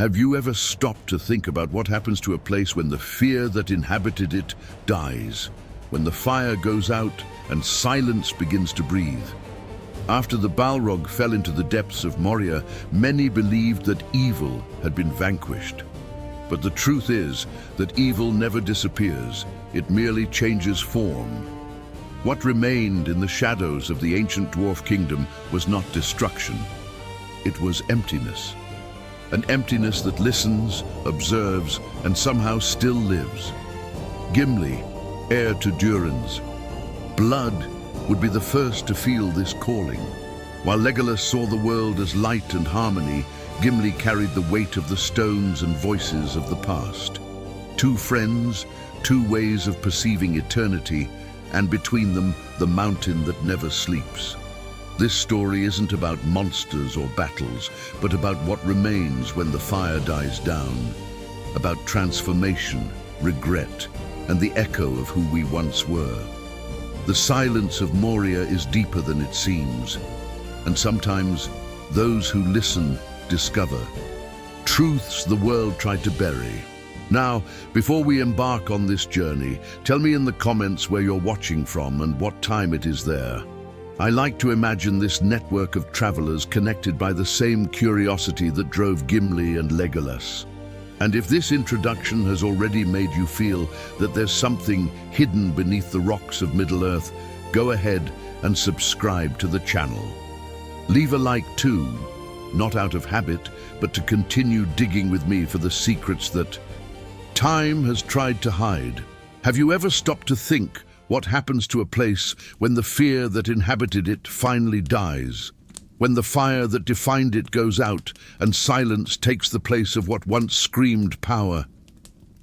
Have you ever stopped to think about what happens to a place when the fear that inhabited it dies, when the fire goes out and silence begins to breathe? After the Balrog fell into the depths of Moria, many believed that evil had been vanquished. But the truth is that evil never disappears, it merely changes form. What remained in the shadows of the ancient dwarf kingdom was not destruction, it was emptiness. An emptiness that listens, observes, and somehow still lives. Gimli, heir to Durin's blood, would be the first to feel this calling. While Legolas saw the world as light and harmony, Gimli carried the weight of the stones and voices of the past. Two friends, two ways of perceiving eternity, and between them, the mountain that never sleeps. This story isn't about monsters or battles, but about what remains when the fire dies down. About transformation, regret, and the echo of who we once were. The silence of Moria is deeper than it seems, and sometimes those who listen discover truths the world tried to bury. Now, before we embark on this journey, tell me in the comments where you're watching from and what time it is there. I like to imagine this network of travelers connected by the same curiosity that drove Gimli and Legolas. And if this introduction has already made you feel that there's something hidden beneath the rocks of Middle-earth, go ahead and subscribe to the channel. Leave a like too, not out of habit, but to continue digging with me for the secrets that time has tried to hide. Have you ever stopped to think what happens to a place when the fear that inhabited it finally dies? When the fire that defined it goes out and silence takes the place of what once screamed power?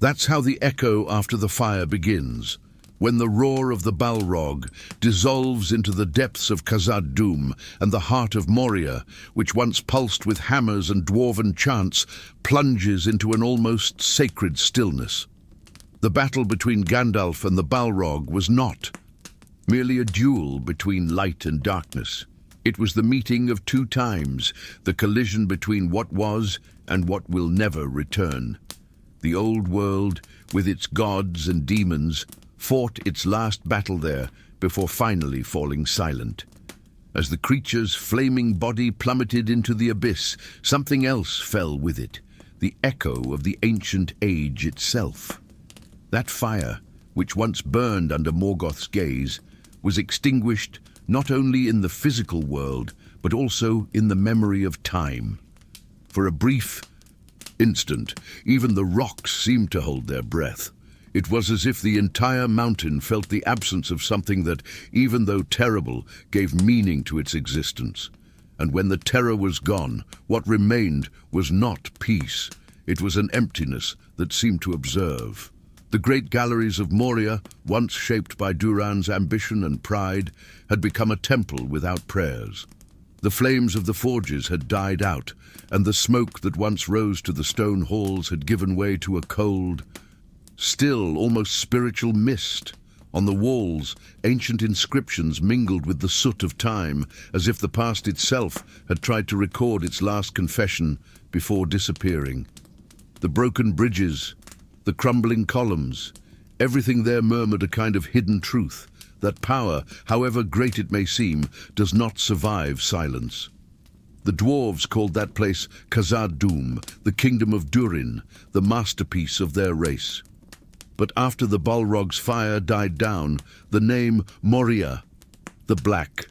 That's how the echo after the fire begins. When the roar of the Balrog dissolves into the depths of Khazad-dûm and the heart of Moria, which once pulsed with hammers and dwarven chants, plunges into an almost sacred stillness. The battle between Gandalf and the Balrog was not merely a duel between light and darkness. It was the meeting of two times, the collision between what was and what will never return. The old world, with its gods and demons, fought its last battle there before finally falling silent. As the creature's flaming body plummeted into the abyss, something else fell with it, the echo of the ancient age itself. That fire, which once burned under Morgoth's gaze, was extinguished not only in the physical world, but also in the memory of time. For a brief instant, even the rocks seemed to hold their breath. It was as if the entire mountain felt the absence of something that, even though terrible, gave meaning to its existence. And when the terror was gone, what remained was not peace. It was an emptiness that seemed to observe. The great galleries of Moria, once shaped by Durin's ambition and pride, had become a temple without prayers. The flames of the forges had died out, and the smoke that once rose to the stone halls had given way to a cold, still, almost spiritual mist. On the walls, ancient inscriptions mingled with the soot of time, as if the past itself had tried to record its last confession before disappearing. The broken bridges, the crumbling columns, everything there murmured a kind of hidden truth, that power, however great it may seem, does not survive silence. The dwarves called that place Khazad-dûm, the kingdom of Durin, the masterpiece of their race. But after the Balrog's fire died down, the name Moria, the Black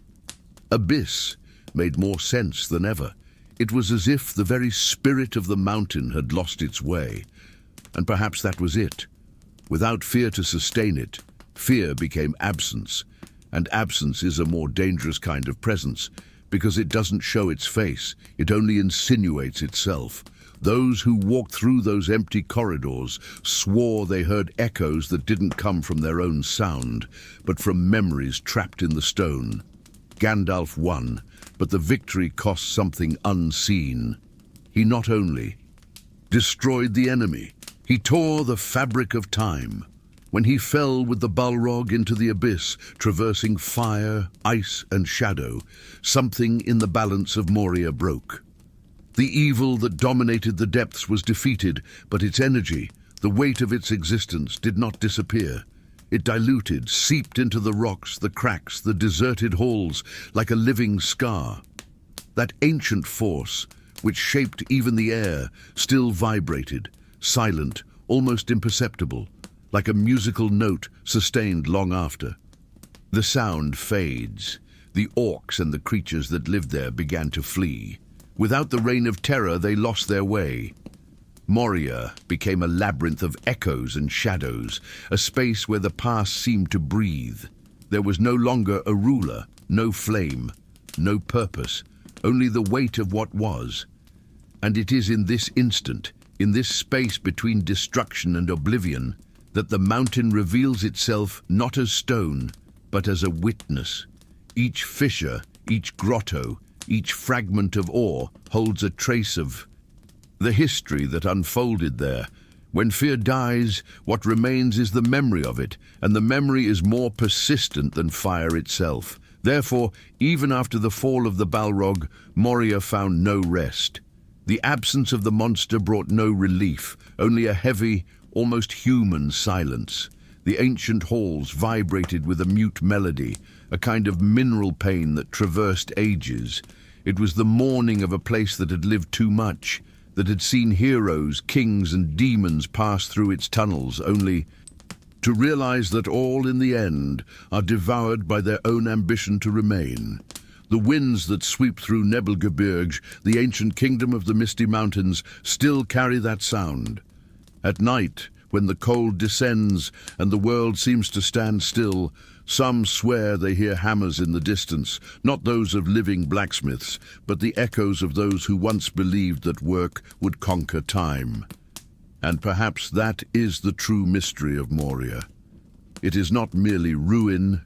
Abyss, made more sense than ever. It was as if the very spirit of the mountain had lost its way. And perhaps that was it. Without fear to sustain it, fear became absence. And absence is a more dangerous kind of presence, because it doesn't show its face, it only insinuates itself. Those who walked through those empty corridors swore they heard echoes that didn't come from their own sound, but from memories trapped in the stone. Gandalf won, but the victory cost something unseen. He not only destroyed the enemy, he tore the fabric of time. When he fell with the Balrog into the abyss, traversing fire, ice, and shadow, something in the balance of Moria broke. The evil that dominated the depths was defeated, but its energy, the weight of its existence, did not disappear. It diluted, seeped into the rocks, the cracks, the deserted halls, like a living scar. That ancient force, which shaped even the air, still vibrated, silent, almost imperceptible, like a musical note sustained long after. The sound fades. The orcs and the creatures that lived there began to flee. Without the reign of terror, they lost their way. Moria became a labyrinth of echoes and shadows, a space where the past seemed to breathe. There was no longer a ruler, no flame, no purpose, only the weight of what was. And it is in this instant, in this space between destruction and oblivion, that the mountain reveals itself not as stone, but as a witness. Each fissure, each grotto, each fragment of ore holds a trace of the history that unfolded there. When fear dies, what remains is the memory of it, and the memory is more persistent than fire itself. Therefore, even after the fall of the Balrog, Moria found no rest. The absence of the monster brought no relief, only a heavy, almost human silence. The ancient halls vibrated with a mute melody, a kind of mineral pain that traversed ages. It was the mourning of a place that had lived too much, that had seen heroes, kings and demons pass through its tunnels, only to realize that all in the end are devoured by their own ambition to remain. The winds that sweep through Nebelgebirge, the ancient kingdom of the Misty Mountains, still carry that sound. At night, when the cold descends and the world seems to stand still, some swear they hear hammers in the distance, not those of living blacksmiths, but the echoes of those who once believed that work would conquer time. And perhaps that is the true mystery of Moria. It is not merely ruin,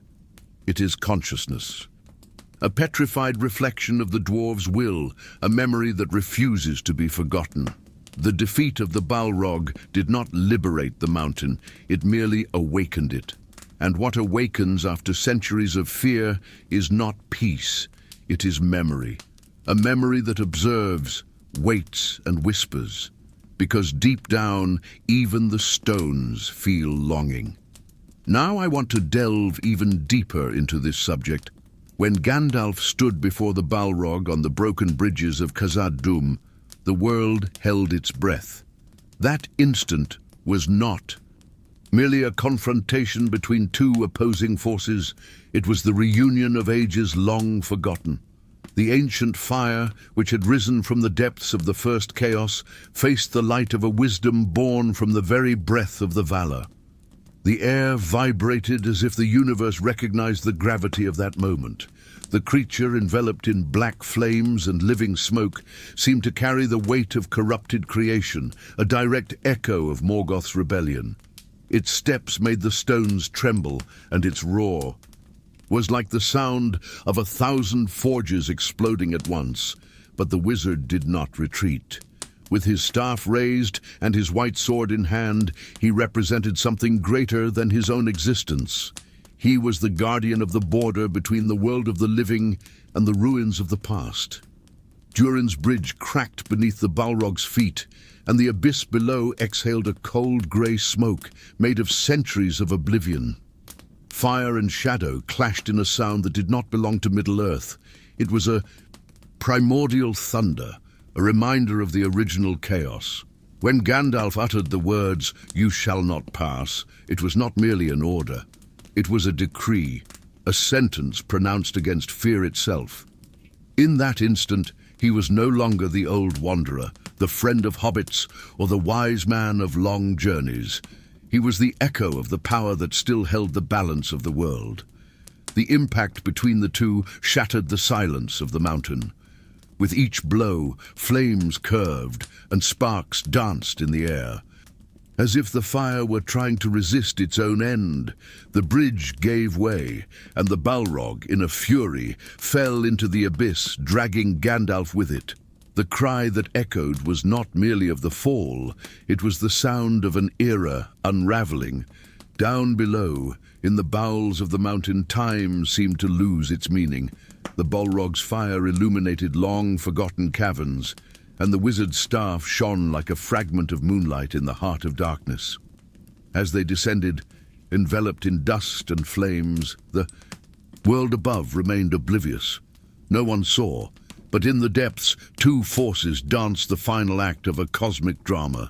it is consciousness. A petrified reflection of the dwarves' will, a memory that refuses to be forgotten. The defeat of the Balrog did not liberate the mountain, it merely awakened it. And what awakens after centuries of fear is not peace, it is memory. A memory that observes, waits and whispers. Because deep down, even the stones feel longing. Now I want to delve even deeper into this subject. When Gandalf stood before the Balrog on the broken bridges of Khazad-dûm, the world held its breath. That instant was not merely a confrontation between two opposing forces, it was the reunion of ages long forgotten. The ancient fire, which had risen from the depths of the first chaos, faced the light of a wisdom born from the very breath of the valor. The air vibrated as if the universe recognized the gravity of that moment. The creature, enveloped in black flames and living smoke, seemed to carry the weight of corrupted creation, a direct echo of Morgoth's rebellion. Its steps made the stones tremble, and its roar was like the sound of 1,000 forges exploding at once. But the wizard did not retreat. With his staff raised and his white sword in hand, he represented something greater than his own existence. He was the guardian of the border between the world of the living and the ruins of the past. Durin's bridge cracked beneath the Balrog's feet, and the abyss below exhaled a cold grey smoke made of centuries of oblivion. Fire and shadow clashed in a sound that did not belong to Middle-earth. It was a primordial thunder, a reminder of the original chaos. When Gandalf uttered the words, "You shall not pass," it was not merely an order. It was a decree, a sentence pronounced against fear itself. In that instant, he was no longer the old wanderer, the friend of hobbits, or the wise man of long journeys. He was the echo of the power that still held the balance of the world. The impact between the two shattered the silence of the mountain. With each blow, flames curved and sparks danced in the air. As if the fire were trying to resist its own end, the bridge gave way, and the Balrog, in a fury, fell into the abyss, dragging Gandalf with it. The cry that echoed was not merely of the fall, it was the sound of an era unraveling. Down below, in the bowels of the mountain, time seemed to lose its meaning. The Balrog's fire illuminated long-forgotten caverns, and the wizard's staff shone like a fragment of moonlight in the heart of darkness. As they descended, enveloped in dust and flames, the world above remained oblivious. No one saw, but in the depths, two forces danced the final act of a cosmic drama.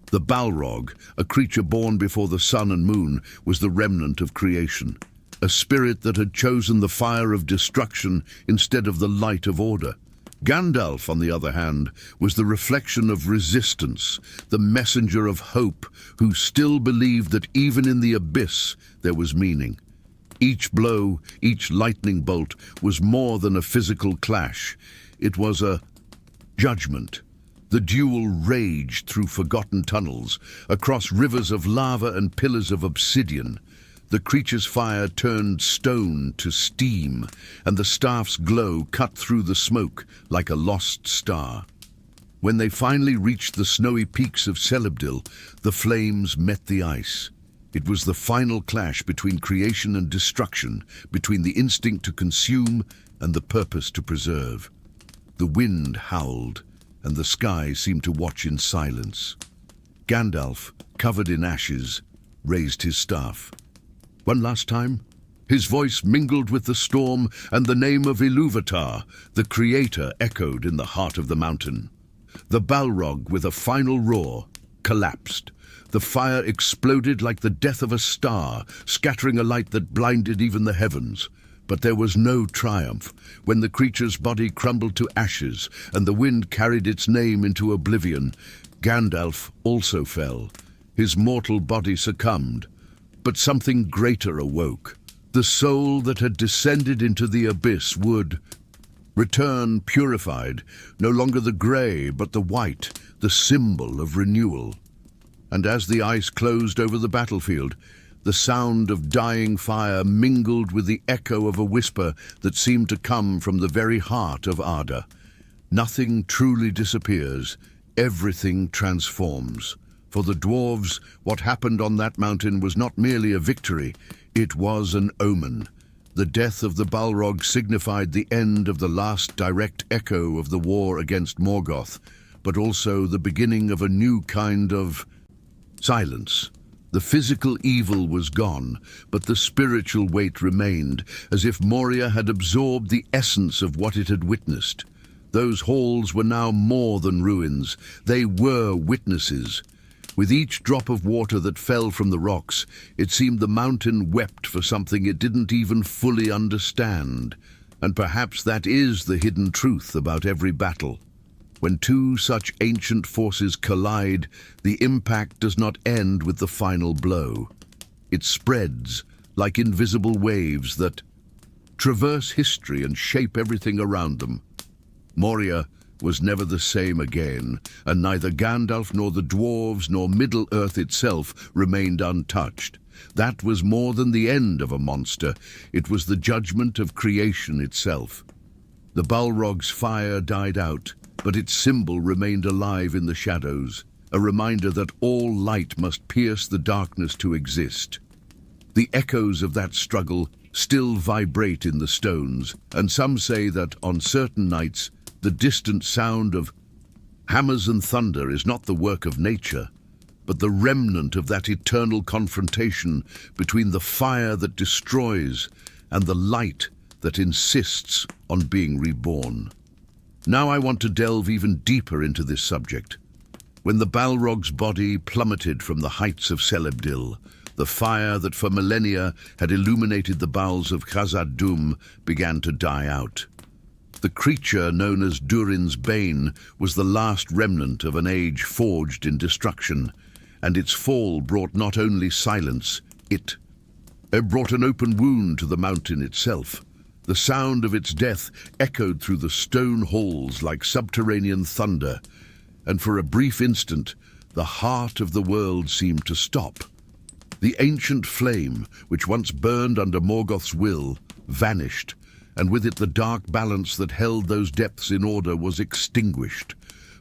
The Balrog, a creature born before the sun and moon, was the remnant of creation, a spirit that had chosen the fire of destruction instead of the light of order. Gandalf, on the other hand, was the reflection of resistance, the messenger of hope, who still believed that even in the abyss there was meaning. Each blow, each lightning bolt, was more than a physical clash. It was a judgment. The duel raged through forgotten tunnels, across rivers of lava and pillars of obsidian. The creature's fire turned stone to steam, and the staff's glow cut through the smoke like a lost star. When they finally reached the snowy peaks of Celebdil, the flames met the ice. It was the final clash between creation and destruction, between the instinct to consume and the purpose to preserve. The wind howled, and the sky seemed to watch in silence. Gandalf, covered in ashes, raised his staff. One last time, his voice mingled with the storm, and the name of Ilúvatar, the Creator, echoed in the heart of the mountain. The Balrog, with a final roar, collapsed. The fire exploded like the death of a star, scattering a light that blinded even the heavens. But there was no triumph. When the creature's body crumbled to ashes and the wind carried its name into oblivion, Gandalf also fell. His mortal body succumbed. But something greater awoke. The soul that had descended into the abyss would return purified, no longer the grey but the white, the symbol of renewal. And as the ice closed over the battlefield, the sound of dying fire mingled with the echo of a whisper that seemed to come from the very heart of Arda. Nothing truly disappears, everything transforms. For the dwarves, what happened on that mountain was not merely a victory, it was an omen. The death of the Balrog signified the end of the last direct echo of the war against Morgoth, but also the beginning of a new kind of silence. The physical evil was gone, but the spiritual weight remained, as if Moria had absorbed the essence of what it had witnessed. Those halls were now more than ruins, they were witnesses. With each drop of water that fell from the rocks, it seemed the mountain wept for something it didn't even fully understand. And perhaps that is the hidden truth about every battle. When two such ancient forces collide, the impact does not end with the final blow. It spreads like invisible waves that traverse history and shape everything around them. Moria was never the same again, and neither Gandalf nor the dwarves nor Middle-earth itself remained untouched. That was more than the end of a monster, it was the judgment of creation itself. The Balrog's fire died out, but its symbol remained alive in the shadows, a reminder that all light must pierce the darkness to exist. The echoes of that struggle still vibrate in the stones, and some say that on certain nights the distant sound of hammers and thunder is not the work of nature, but the remnant of that eternal confrontation between the fire that destroys and the light that insists on being reborn. Now I want to delve even deeper into this subject. When the Balrog's body plummeted from the heights of Celebdil, the fire that for millennia had illuminated the bowels of Khazad-dûm began to die out. The creature known as Durin's Bane was the last remnant of an age forged in destruction, and its fall brought not only silence, it brought an open wound to the mountain itself. The sound of its death echoed through the stone halls like subterranean thunder, and for a brief instant, the heart of the world seemed to stop. The ancient flame, which once burned under Morgoth's will, vanished, and with it the dark balance that held those depths in order was extinguished.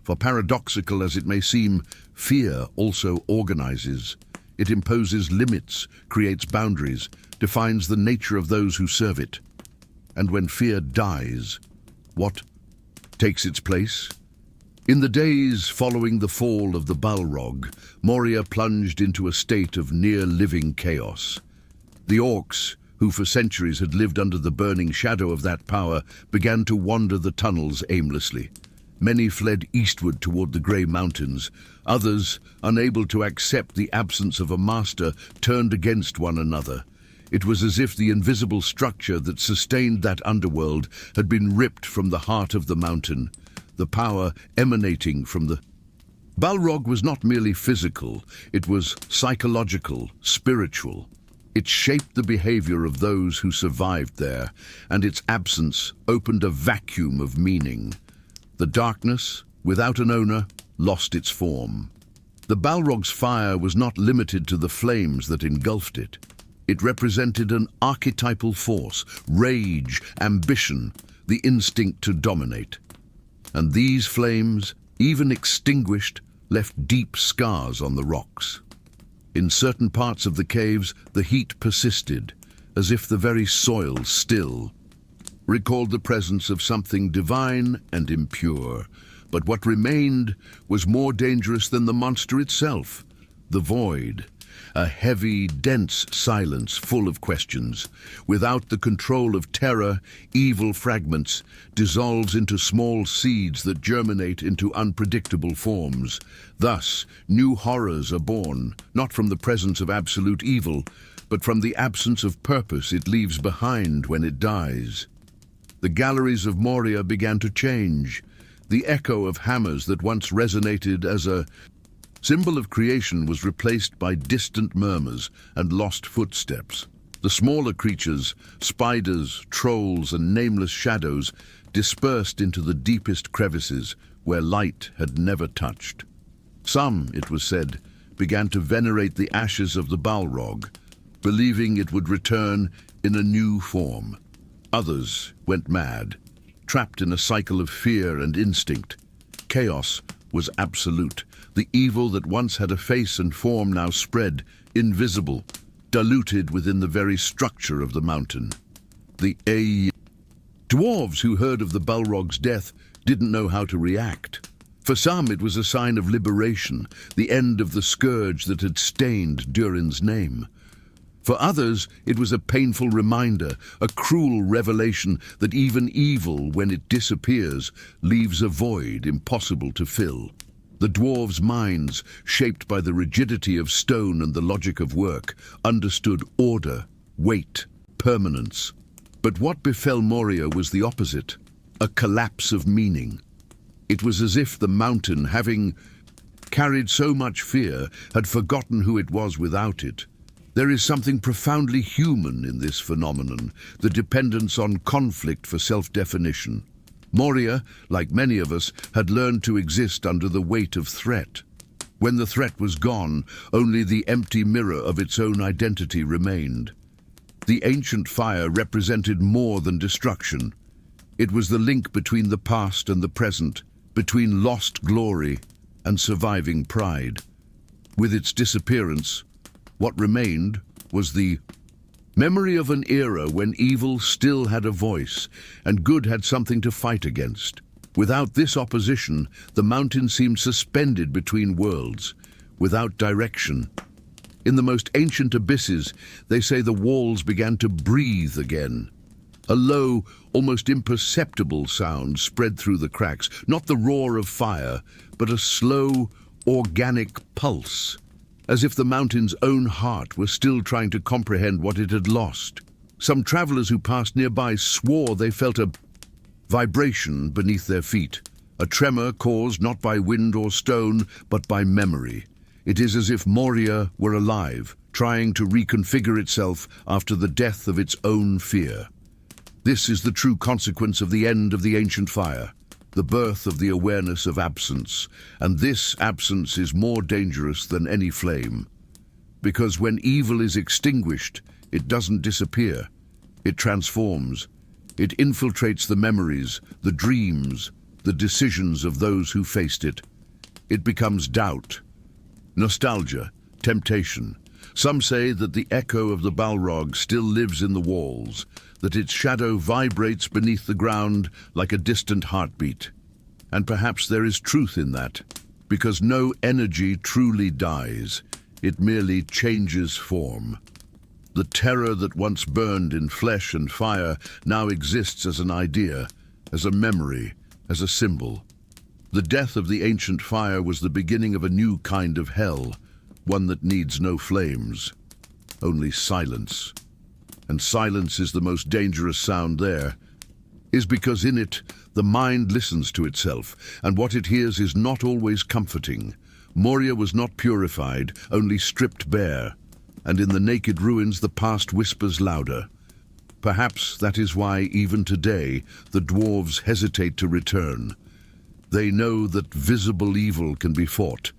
For paradoxical as it may seem, fear also organizes. It imposes limits, creates boundaries, defines the nature of those who serve it. And when fear dies, what takes its place? In the days following the fall of the Balrog, Moria plunged into a state of near-living chaos. The orcs, who for centuries had lived under the burning shadow of that power, began to wander the tunnels aimlessly. Many fled eastward toward the grey mountains. Others, unable to accept the absence of a master, turned against one another. It was as if the invisible structure that sustained that underworld had been ripped from the heart of the mountain, the power emanating from the... Balrog was not merely physical, it was psychological, spiritual. It shaped the behavior of those who survived there, and its absence opened a vacuum of meaning. The darkness, without an owner, lost its form. The Balrog's fire was not limited to the flames that engulfed it. It represented an archetypal force, rage, ambition, the instinct to dominate. And these flames, even extinguished, left deep scars on the rocks. In certain parts of the caves, the heat persisted, as if the very soil still recalled the presence of something divine and impure. But what remained was more dangerous than the monster itself, the void. A heavy, dense silence full of questions. Without the control of terror, evil fragments dissolves into small seeds that germinate into unpredictable forms. Thus, new horrors are born, not from the presence of absolute evil, but from the absence of purpose it leaves behind when it dies. The galleries of Moria began to change. The echo of hammers that once resonated as a symbol of creation was replaced by distant murmurs and lost footsteps. The smaller creatures, spiders, trolls, and nameless shadows, dispersed into the deepest crevices where light had never touched. Some, it was said, began to venerate the ashes of the Balrog, believing it would return in a new form. Others went mad, trapped in a cycle of fear and instinct. Chaos was absolute. The evil that once had a face and form now spread, invisible, diluted within the very structure of the mountain. The dwarves who heard of the Balrog's death didn't know how to react. For some it was a sign of liberation, the end of the scourge that had stained Durin's name. For others it was a painful reminder, a cruel revelation that even evil, when it disappears, leaves a void impossible to fill. The dwarves' minds, shaped by the rigidity of stone and the logic of work, understood order, weight, permanence. But what befell Moria was the opposite, a collapse of meaning. It was as if the mountain, having carried so much fear, had forgotten who it was without it. There is something profoundly human in this phenomenon, the dependence on conflict for self-definition. Moria, like many of us, had learned to exist under the weight of threat. When the threat was gone, only the empty mirror of its own identity remained. The ancient fire represented more than destruction. It was the link between the past and the present, between lost glory and surviving pride. With its disappearance, what remained was the memory of an era when evil still had a voice and good had something to fight against. Without this opposition, the mountain seemed suspended between worlds, without direction. In the most ancient abysses, they say the walls began to breathe again. A low, almost imperceptible sound spread through the cracks, not the roar of fire, but a slow, organic pulse, as if the mountain's own heart were still trying to comprehend what it had lost. Some travelers who passed nearby swore they felt a vibration beneath their feet, a tremor caused not by wind or stone, but by memory. It is as if Moria were alive, trying to reconfigure itself after the death of its own fear. This is the true consequence of the end of the ancient fire, the birth of the awareness of absence, and this absence is more dangerous than any flame. Because when evil is extinguished, it doesn't disappear. It transforms. It infiltrates the memories, the dreams, the decisions of those who faced it. It becomes doubt, nostalgia, temptation. Some say that the echo of the Balrog still lives in the walls, that its shadow vibrates beneath the ground like a distant heartbeat. And perhaps there is truth in that, because no energy truly dies. It merely changes form. The terror that once burned in flesh and fire now exists as an idea, as a memory, as a symbol. The death of the ancient fire was the beginning of a new kind of hell, one that needs no flames, only silence. And silence is the most dangerous sound there, is because in it the mind listens to itself, and what it hears is not always comforting. Moria was not purified, only stripped bare, and in the naked ruins the past whispers louder. Perhaps that is why, even today, the dwarves hesitate to return. They know that visible evil can be fought,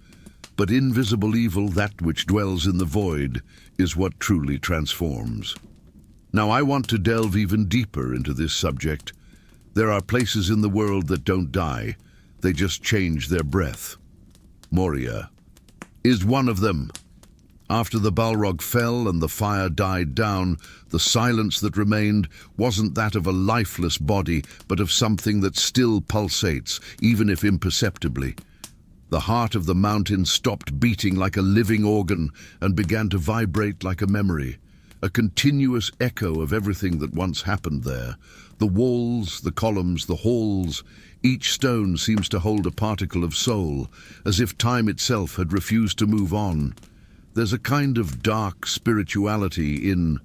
but invisible evil, that which dwells in the void, is what truly transforms. Now I want to delve even deeper into this subject. There are places in the world that don't die, they just change their breath. Moria is one of them. After the Balrog fell and the fire died down, the silence that remained wasn't that of a lifeless body, but of something that still pulsates, even if imperceptibly. The heart of the mountain stopped beating like a living organ and began to vibrate like a memory, a continuous echo of everything that once happened there. The walls, the columns, the halls, each stone seems to hold a particle of soul, as if time itself had refused to move on. There's a kind of dark spirituality in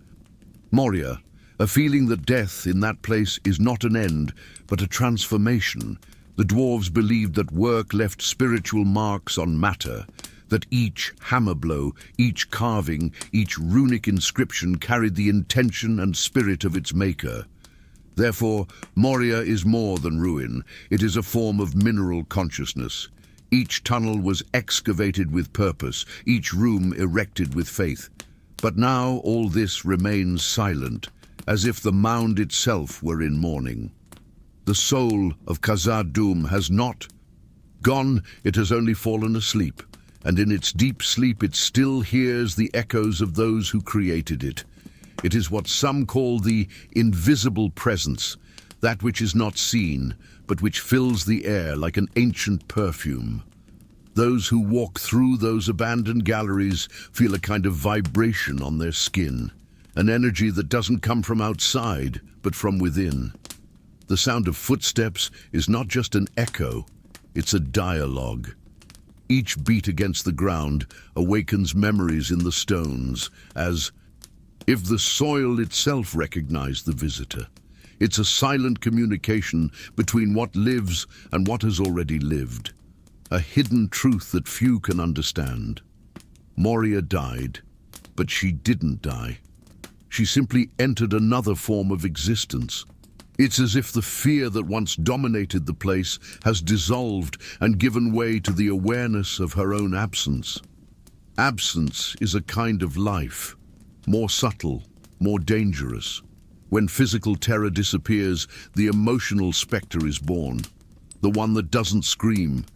Moria, a feeling that death in that place is not an end, but a transformation. The dwarves believed that work left spiritual marks on matter, that each hammer blow, each carving, each runic inscription carried the intention and spirit of its maker. Therefore, Moria is more than ruin. It is a form of mineral consciousness. Each tunnel was excavated with purpose, each room erected with faith. But now all this remains silent, as if the mound itself were in mourning. The soul of Khazad-dûm has not gone, it has only fallen asleep, and in its deep sleep it still hears the echoes of those who created it. It is what some call the invisible presence, that which is not seen, but which fills the air like an ancient perfume. Those who walk through those abandoned galleries feel a kind of vibration on their skin, an energy that doesn't come from outside, but from within. The sound of footsteps is not just an echo, it's a dialogue. Each beat against the ground awakens memories in the stones, as if the soil itself recognized the visitor. It's a silent communication between what lives and what has already lived, a hidden truth that few can understand. Moria died, but she didn't die. She simply entered another form of existence. It's as if the fear that once dominated the place has dissolved and given way to the awareness of her own absence. Absence is a kind of life, more subtle, more dangerous. When physical terror disappears, the emotional spectre is born, the one that doesn't scream,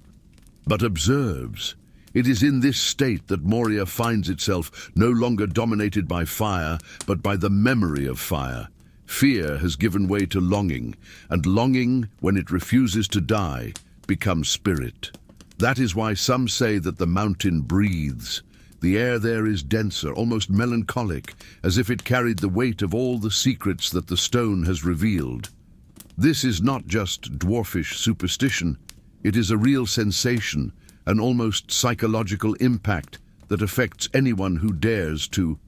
but observes. It is in this state that Moria finds itself no longer dominated by fire, but by the memory of fire. Fear has given way to longing, and longing, when it refuses to die, becomes spirit. That is why some say that the mountain breathes. The air there is denser, almost melancholic, as if it carried the weight of all the secrets that the stone has revealed. This is not just dwarfish superstition. It is a real sensation, an almost psychological impact that affects anyone who dares to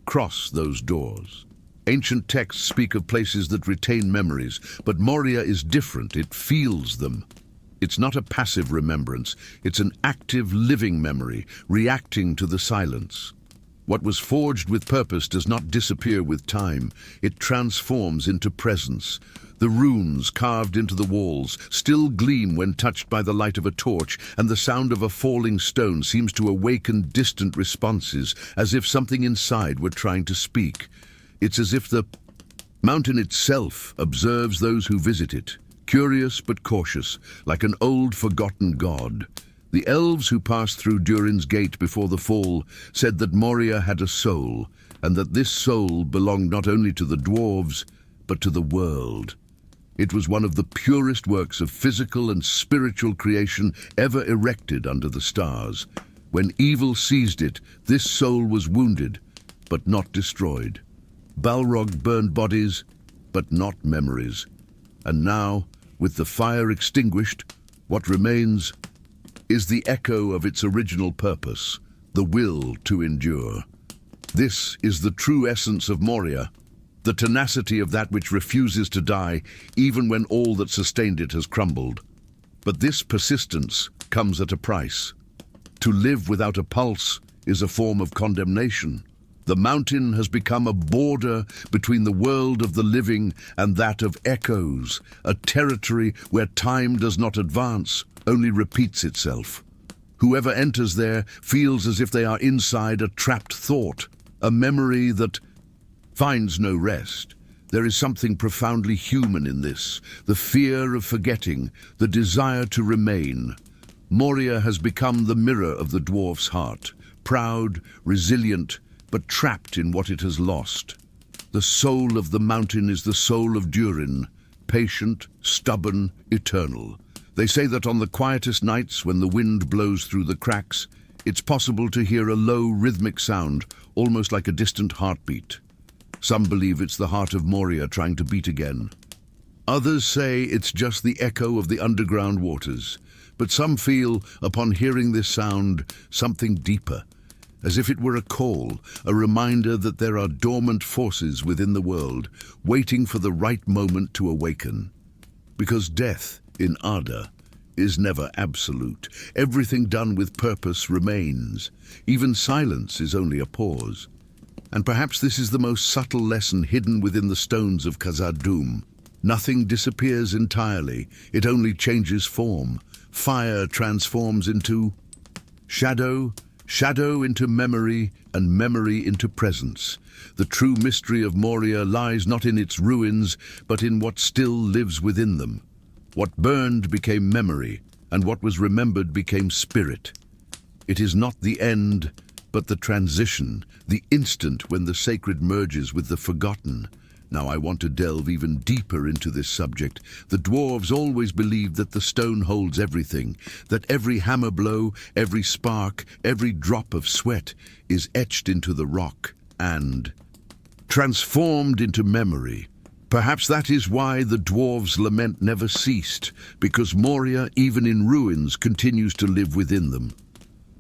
cross those doors. Ancient texts speak of places that retain memories, but Moria is different. It feels them. It's not a passive remembrance. It's an active, living memory, reacting to the silence. What was forged with purpose does not disappear with time. It transforms into presence. The runes carved into the walls still gleam when touched by the light of a torch, and the sound of a falling stone seems to awaken distant responses, as if something inside were trying to speak. It's as if the mountain itself observes those who visit it, curious but cautious, like an old forgotten god. The elves who passed through Durin's gate before the fall said that Moria had a soul, and that this soul belonged not only to the dwarves, but to the world. It was one of the purest works of physical and spiritual creation ever erected under the stars. When evil seized it, this soul was wounded, but not destroyed. Balrog burned bodies, but not memories. And now, with the fire extinguished, what remains is the echo of its original purpose, the will to endure. This is the true essence of Moria, the tenacity of that which refuses to die, even when all that sustained it has crumbled. But this persistence comes at a price. To live without a pulse is a form of condemnation. The mountain has become a border between the world of the living and that of echoes, a territory where time does not advance, only repeats itself. Whoever enters there feels as if they are inside a trapped thought, a memory that finds no rest. There is something profoundly human in this, the fear of forgetting, the desire to remain. Moria has become the mirror of the dwarf's heart, proud, resilient, but trapped in what it has lost. The soul of the mountain is the soul of Durin, patient, stubborn, eternal. They say that on the quietest nights, when the wind blows through the cracks, it's possible to hear a low rhythmic sound, almost like a distant heartbeat. Some believe it's the heart of Moria trying to beat again. Others say it's just the echo of the underground waters. But some feel, upon hearing this sound, something deeper, as if it were a call, a reminder that there are dormant forces within the world, waiting for the right moment to awaken. Because death, in Ada, is never absolute. Everything done with purpose remains. Even silence is only a pause. And perhaps this is the most subtle lesson hidden within the stones of Khazad-dûm. Nothing disappears entirely, it only changes form. Fire transforms into shadow, shadow into memory, and memory into presence. The true mystery of Moria lies not in its ruins, but in what still lives within them. What burned became memory, and what was remembered became spirit. It is not the end, but the transition, the instant when the sacred merges with the forgotten. Now I want to delve even deeper into this subject. The dwarves always believed that the stone holds everything, that every hammer blow, every spark, every drop of sweat is etched into the rock and transformed into memory. Perhaps that is why the dwarves' lament never ceased, because Moria, even in ruins, continues to live within them.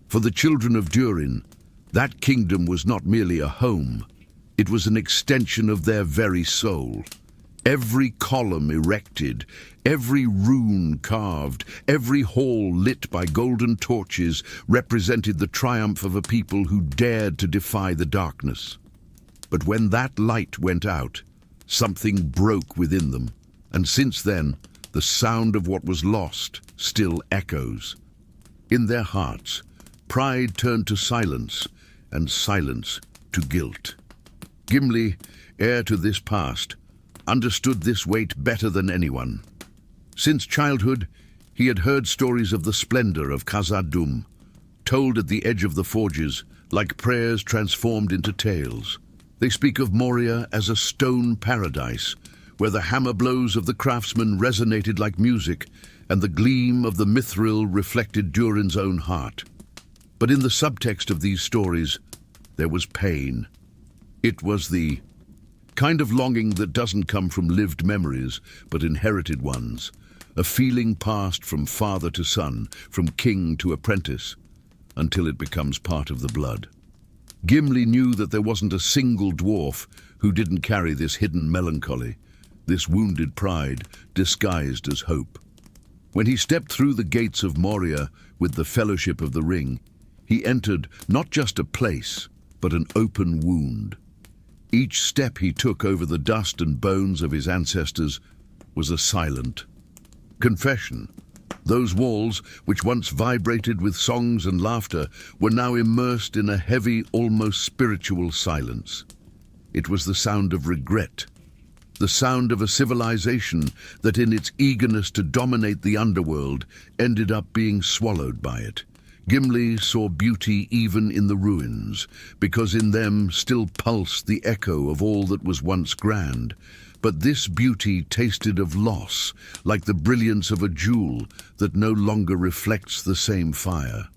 For the children of Durin, that kingdom was not merely a home. It was an extension of their very soul. Every column erected, every rune carved, every hall lit by golden torches represented the triumph of a people who dared to defy the darkness. But when that light went out, something broke within them, and since then, the sound of what was lost still echoes. In their hearts, pride turned to silence, and silence to guilt. Gimli, heir to this past, understood this weight better than anyone. Since childhood, he had heard stories of the splendor of Khazad-dûm, told at the edge of the forges, like prayers transformed into tales. They speak of Moria as a stone paradise, where the hammer blows of the craftsmen resonated like music, and the gleam of the mithril reflected Durin's own heart. But in the subtext of these stories, there was pain. It was the kind of longing that doesn't come from lived memories, but inherited ones. A feeling passed from father to son, from king to apprentice, until it becomes part of the blood. Gimli knew that there wasn't a single dwarf who didn't carry this hidden melancholy, this wounded pride disguised as hope. When he stepped through the gates of Moria with the Fellowship of the Ring, he entered not just a place, but an open wound. Each step he took over the dust and bones of his ancestors was a silent confession. Those walls, which once vibrated with songs and laughter, were now immersed in a heavy, almost spiritual silence. It was the sound of regret, the sound of a civilization that in its eagerness to dominate the underworld ended up being swallowed by it. Gimli saw beauty even in the ruins, because in them still pulsed the echo of all that was once grand. But this beauty tasted of loss, like the brilliance of a jewel that no longer reflects the same fire.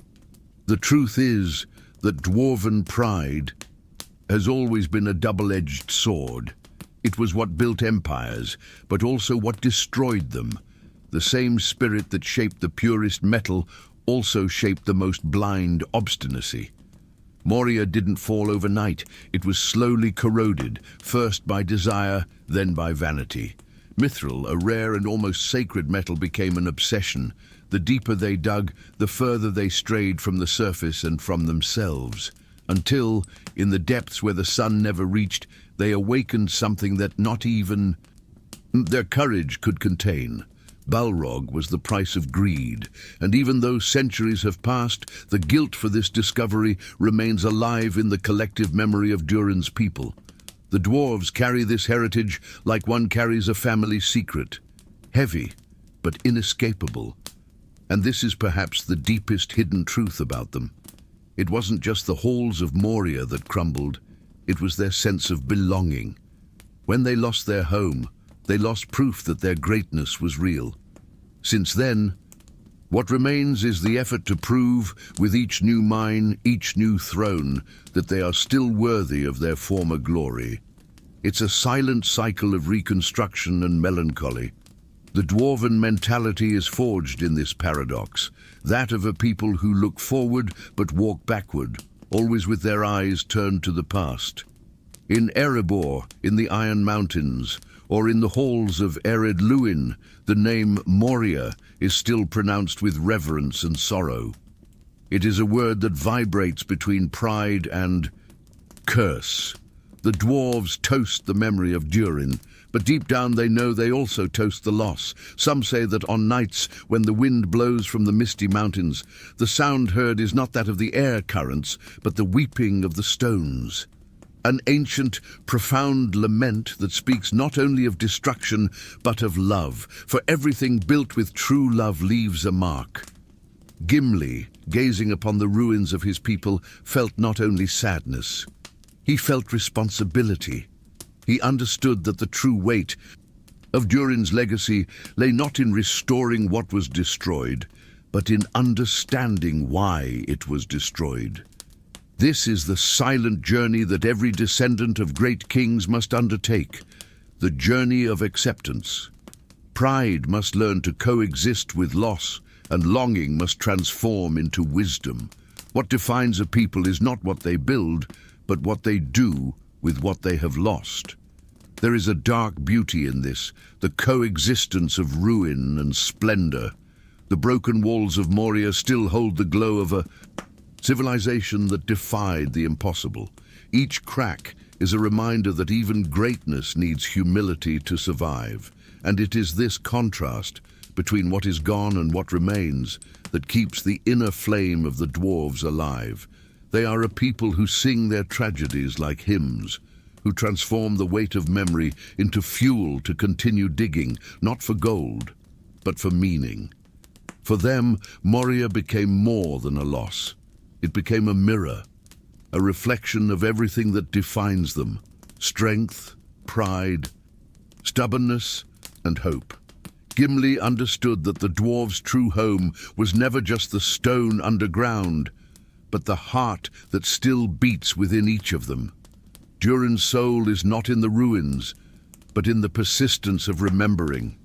The truth is that dwarven pride has always been a double-edged sword. It was what built empires, but also what destroyed them. The same spirit that shaped the purest metal also shaped the most blind obstinacy. Moria didn't fall overnight. It was slowly corroded, first by desire, then by vanity. Mithril, a rare and almost sacred metal, became an obsession. The deeper they dug, the further they strayed from the surface and from themselves, until, in the depths where the sun never reached, they awakened something that not even their courage could contain. Balrog was the price of greed, and even though centuries have passed, the guilt for this discovery remains alive in the collective memory of Durin's people. The dwarves carry this heritage like one carries a family secret, heavy but inescapable. And this is perhaps the deepest hidden truth about them. It wasn't just the halls of Moria that crumbled, it was their sense of belonging. When they lost their home, they lost proof that their greatness was real. Since then, what remains is the effort to prove, with each new mine, each new throne, that they are still worthy of their former glory. It's a silent cycle of reconstruction and melancholy. The dwarven mentality is forged in this paradox, that of a people who look forward but walk backward, always with their eyes turned to the past. In Erebor, in the Iron Mountains, or in the halls of Ered Luin, the name Moria is still pronounced with reverence and sorrow. It is a word that vibrates between pride and curse. The dwarves toast the memory of Durin, but deep down they know they also toast the loss. Some say that on nights when the wind blows from the misty mountains, the sound heard is not that of the air currents, but the weeping of the stones. An ancient, profound lament that speaks not only of destruction, but of love, for everything built with true love leaves a mark. Gimli, gazing upon the ruins of his people, felt not only sadness. He felt responsibility. He understood that the true weight of Durin's legacy lay not in restoring what was destroyed, but in understanding why it was destroyed. This is the silent journey that every descendant of great kings must undertake, the journey of acceptance. Pride must learn to coexist with loss, and longing must transform into wisdom. What defines a people is not what they build, but what they do with what they have lost. There is a dark beauty in this, the coexistence of ruin and splendor. The broken walls of Moria still hold the glow of a civilization that defied the impossible. Each crack is a reminder that even greatness needs humility to survive, and it is this contrast between what is gone and what remains that keeps the inner flame of the dwarves alive. They are a people who sing their tragedies like hymns, who transform the weight of memory into fuel to continue digging, not for gold, but for meaning. For them, Moria became more than a loss. It became a mirror, a reflection of everything that defines them: strength, pride, stubbornness, and hope. Gimli understood that the dwarves' true home was never just the stone underground, but the heart that still beats within each of them. Durin's soul is not in the ruins, but in the persistence of remembering.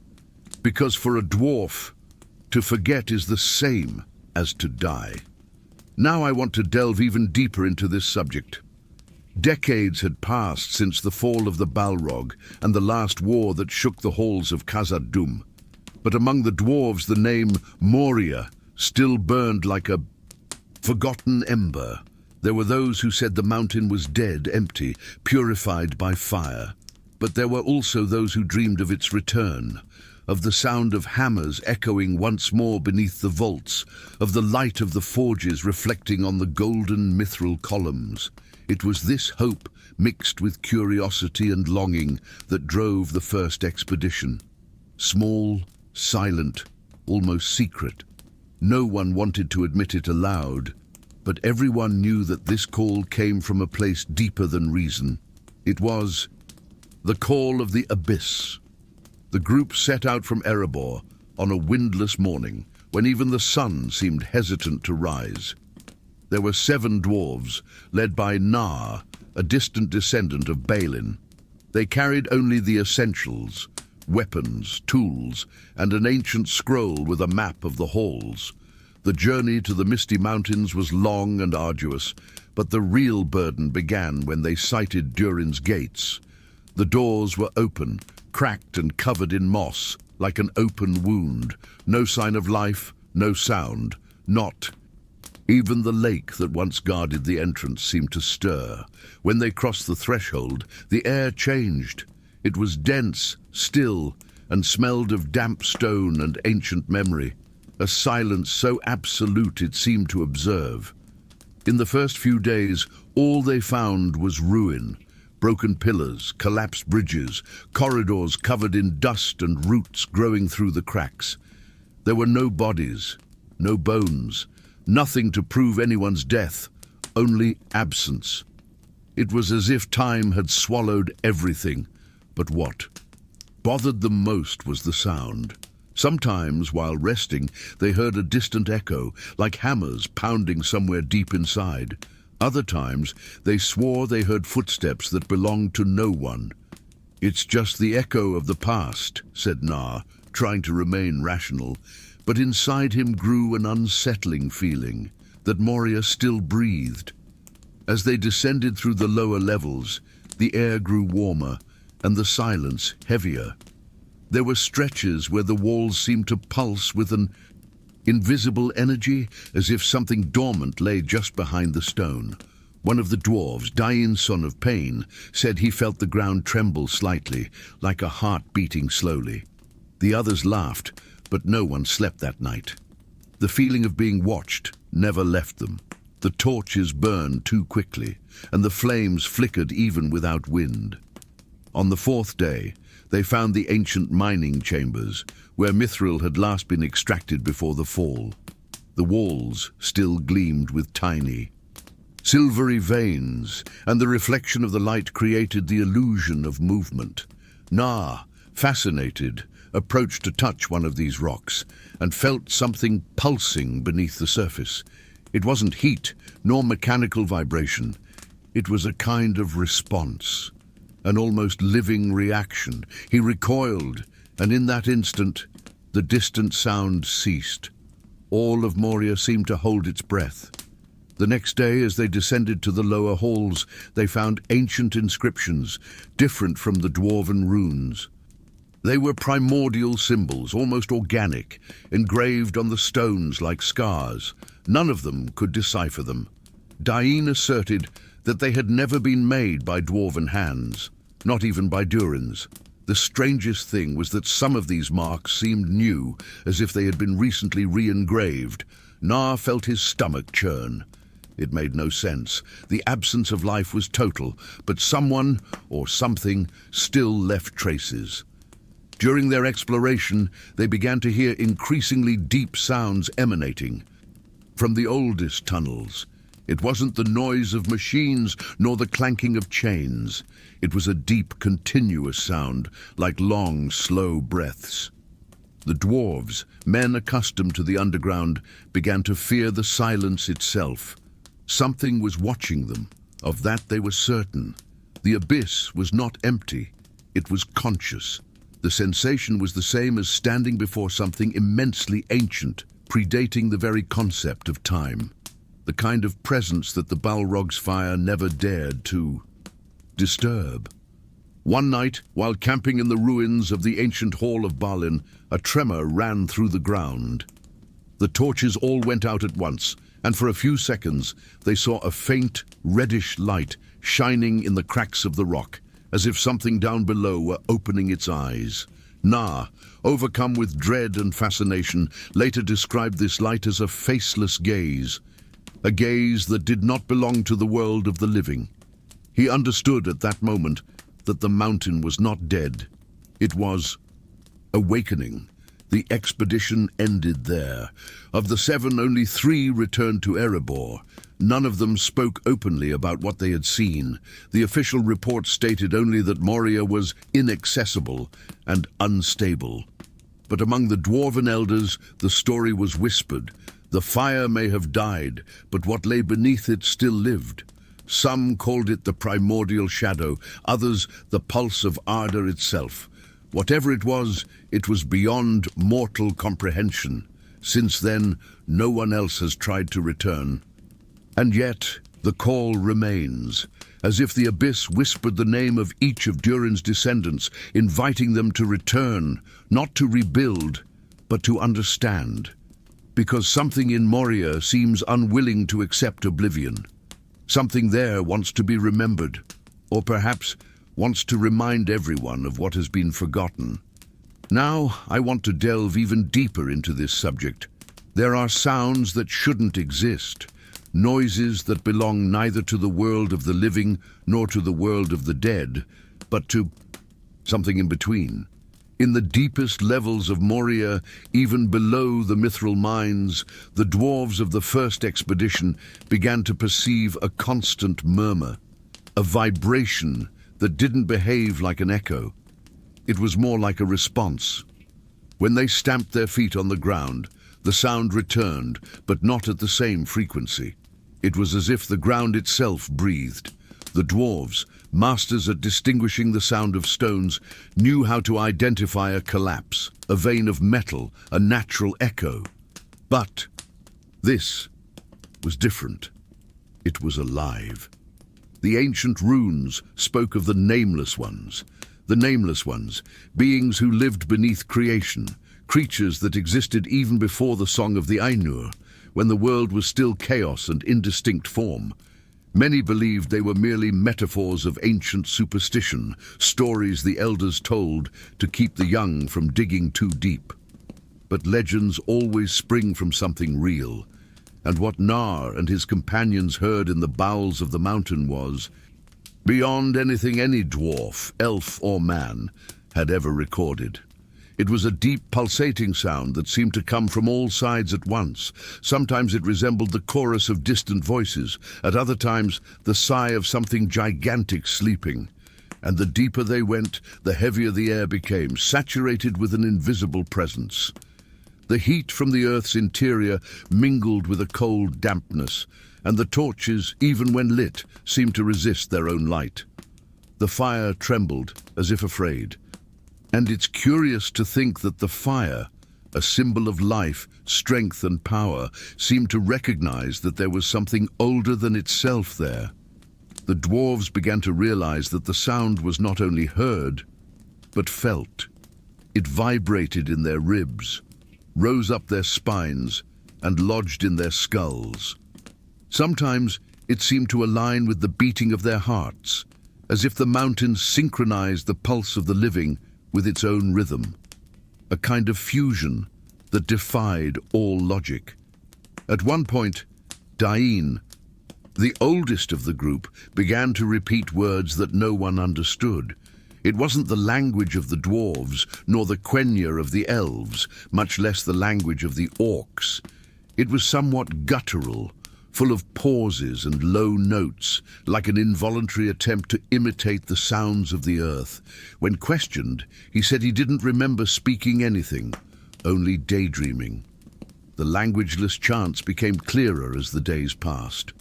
Because for a dwarf, to forget is the same as to die. Now I want to delve even deeper into this subject. Decades had passed since the fall of the Balrog and the last war that shook the halls of Khazad-dûm. But among the dwarves, the name Moria still burned like a forgotten ember. There were those who said the mountain was dead, empty, purified by fire. But there were also those who dreamed of its return, of the sound of hammers echoing once more beneath the vaults, of the light of the forges reflecting on the golden mithril columns. It was this hope, mixed with curiosity and longing, that drove the first expedition. Small, silent, almost secret. No one wanted to admit it aloud, but everyone knew that this call came from a place deeper than reason. It was The Call of the Abyss. The group set out from Erebor on a windless morning when even the sun seemed hesitant to rise. There were 7 dwarves, led by Nar, a distant descendant of Bane. They carried only the essentials: weapons, tools, and an ancient scroll with a map of the halls. The journey to the Misty Mountains was long and arduous, but the real burden began when they sighted Durin's gates. The doors were open, cracked and covered in moss, like an open wound. No sign of life, no sound, not even the lake that once guarded the entrance seemed to stir. When they crossed the threshold, the air changed. It was dense, still, and smelled of damp stone and ancient memory, a silence so absolute it seemed to observe. In the first few days, all they found was ruin. Broken pillars, collapsed bridges, corridors covered in dust and roots growing through the cracks. There were no bodies, no bones, nothing to prove anyone's death, only absence. It was as if time had swallowed everything. But what bothered them most was the sound. Sometimes, while resting, they heard a distant echo, like hammers pounding somewhere deep inside. Other times, they swore they heard footsteps that belonged to no one. "It's just the echo of the past," said Nar, trying to remain rational. But inside him grew an unsettling feeling that Moria still breathed. As they descended through the lower levels, the air grew warmer and the silence heavier. There were stretches where the walls seemed to pulse with an invisible energy, as if something dormant lay just behind the stone. One of the dwarves, Durin, son of Bane, said he felt the ground tremble slightly, like a heart beating slowly. The others laughed, but no one slept that night. The feeling of being watched never left them. The torches burned too quickly, and the flames flickered even without wind. On the 4th day, they found the ancient mining chambers, where mithril had last been extracted before the fall. The walls still gleamed with tiny, silvery veins, and the reflection of the light created the illusion of movement. Nar, fascinated, approached to touch one of these rocks and felt something pulsing beneath the surface. It wasn't heat, nor mechanical vibration. It was a kind of response, an almost living reaction. He recoiled, and in that instant, the distant sound ceased. All of Moria seemed to hold its breath. The next day, as they descended to the lower halls, they found ancient inscriptions, different from the dwarven runes. They were primordial symbols, almost organic, engraved on the stones like scars. None of them could decipher them. Durin asserted that they had never been made by dwarven hands, not even by Durin's. The strangest thing was that some of these marks seemed new, as if they had been recently re-engraved. Nar felt his stomach churn. It made no sense. The absence of life was total, but someone, or something, still left traces. During their exploration, they began to hear increasingly deep sounds emanating from the oldest tunnels. It wasn't the noise of machines nor the clanking of chains. It was a deep, continuous sound, like long, slow breaths. The dwarves, men accustomed to the underground, began to fear the silence itself. Something was watching them. Of that they were certain. The abyss was not empty. It was conscious. The sensation was the same as standing before something immensely ancient, predating the very concept of time. The kind of presence that the Balrog's fire never dared to disturb. One night, while camping in the ruins of the ancient hall of Balin, a tremor ran through the ground. The torches all went out at once, and for a few seconds they saw a faint, reddish light shining in the cracks of the rock, as if something down below were opening its eyes. Nar, overcome with dread and fascination, later described this light as a faceless gaze, a gaze that did not belong to the world of the living. He understood at that moment that the mountain was not dead. It was awakening, The expedition ended there. Of the 7, only 3 returned to Erebor. None of them spoke openly about what they had seen. The official report stated only that Moria was inaccessible and unstable. But among the dwarven elders, the story was whispered. The fire may have died, but what lay beneath it still lived. Some called it the primordial shadow, others the pulse of ardor itself. Whatever it was beyond mortal comprehension. Since then, no one else has tried to return. And yet, the call remains, as if the abyss whispered the name of each of Durin's descendants, inviting them to return, not to rebuild, but to understand. Because something in Moria seems unwilling to accept oblivion. Something there wants to be remembered, or perhaps wants to remind everyone of what has been forgotten. Now, I want to delve even deeper into this subject. There are sounds that shouldn't exist, noises that belong neither to the world of the living nor to the world of the dead, but to something in between. In the deepest levels of Moria, even below the mithril mines, the dwarves of the first expedition began to perceive a constant murmur, a vibration that didn't behave like an echo. It was more like a response. When they stamped their feet on the ground, the sound returned, but not at the same frequency. It was as if the ground itself breathed. The dwarves, masters at distinguishing the sound of stones, knew how to identify a collapse, a vein of metal, a natural echo. But this was different. It was alive. The ancient runes spoke of the Nameless Ones. The Nameless Ones, beings who lived beneath creation, creatures that existed even before the Song of the Ainur, when the world was still chaos and indistinct form. Many believed they were merely metaphors of ancient superstition, stories the elders told to keep the young from digging too deep. But legends always spring from something real, and what Nar and his companions heard in the bowels of the mountain was beyond anything any dwarf, elf or man had ever recorded. It was a deep, pulsating sound that seemed to come from all sides at once. Sometimes it resembled the chorus of distant voices, at other times the sigh of something gigantic sleeping. And the deeper they went, the heavier the air became, saturated with an invisible presence. The heat from the Earth's interior mingled with a cold dampness, and the torches, even when lit, seemed to resist their own light. The fire trembled, as if afraid. And it's curious to think that the fire, a symbol of life, strength and power, seemed to recognize that there was something older than itself there. The dwarves began to realize that the sound was not only heard, but felt. It vibrated in their ribs, rose up their spines, and lodged in their skulls. Sometimes it seemed to align with the beating of their hearts, as if the mountains synchronized the pulse of the living with its own rhythm, a kind of fusion that defied all logic. At one point, Dain, the oldest of the group, began to repeat words that no one understood. It wasn't the language of the dwarves, nor the Quenya of the elves, much less the language of the orcs. It was somewhat guttural, full of pauses and low notes, like an involuntary attempt to imitate the sounds of the earth. When questioned, he said he didn't remember speaking anything, only daydreaming. The languageless chants became clearer as the days passed.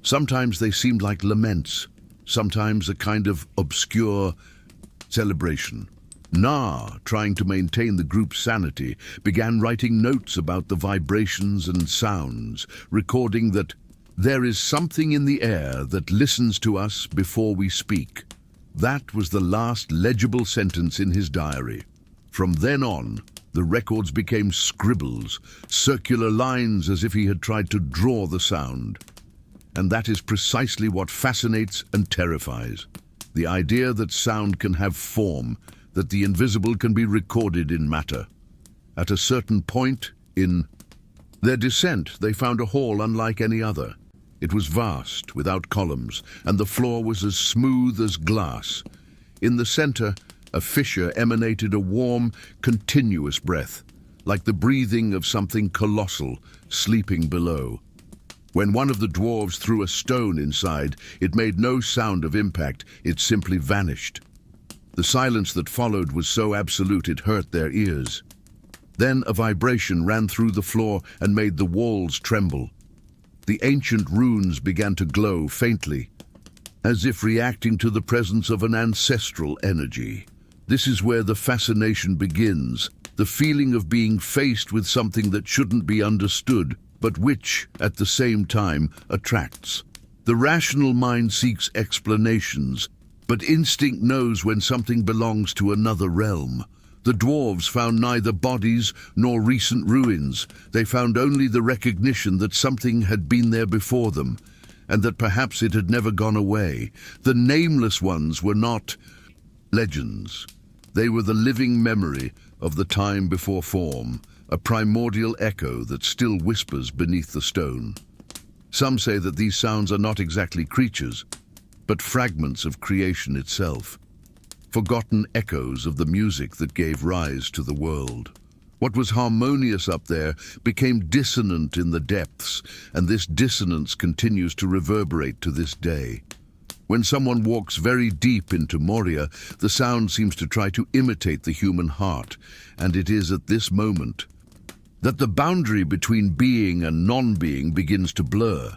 Sometimes they seemed like laments, sometimes a kind of obscure celebration. Nar, trying to maintain the group's sanity, began writing notes about the vibrations and sounds, recording that there is something in the air that listens to us before we speak. That was the last legible sentence in his diary. From then on, the records became scribbles, circular lines as if he had tried to draw the sound. And that is precisely what fascinates and terrifies. The idea that sound can have form, that the invisible can be recorded in matter. At a certain point in their descent, they found a hall unlike any other. It was vast, without columns, and the floor was as smooth as glass. In the center, a fissure emanated a warm, continuous breath, like the breathing of something colossal sleeping below. When one of the dwarves threw a stone inside, it made no sound of impact, it simply vanished. The silence that followed was so absolute it hurt their ears. Then a vibration ran through the floor and made the walls tremble. The ancient runes began to glow faintly, as if reacting to the presence of an ancestral energy. This is where the fascination begins, the feeling of being faced with something that shouldn't be understood, but which, at the same time, attracts. The rational mind seeks explanations, but instinct knows when something belongs to another realm. The dwarves found neither bodies nor recent ruins. They found only the recognition that something had been there before them, and that perhaps it had never gone away. The nameless ones were not legends. They were the living memory of the time before form, a primordial echo that still whispers beneath the stone. Some say that these sounds are not exactly creatures, but fragments of creation itself, forgotten echoes of the music that gave rise to the world. What was harmonious up there became dissonant in the depths, and this dissonance continues to reverberate to this day. When someone walks very deep into Moria, the sound seems to try to imitate the human heart, and it is at this moment that the boundary between being and non-being begins to blur.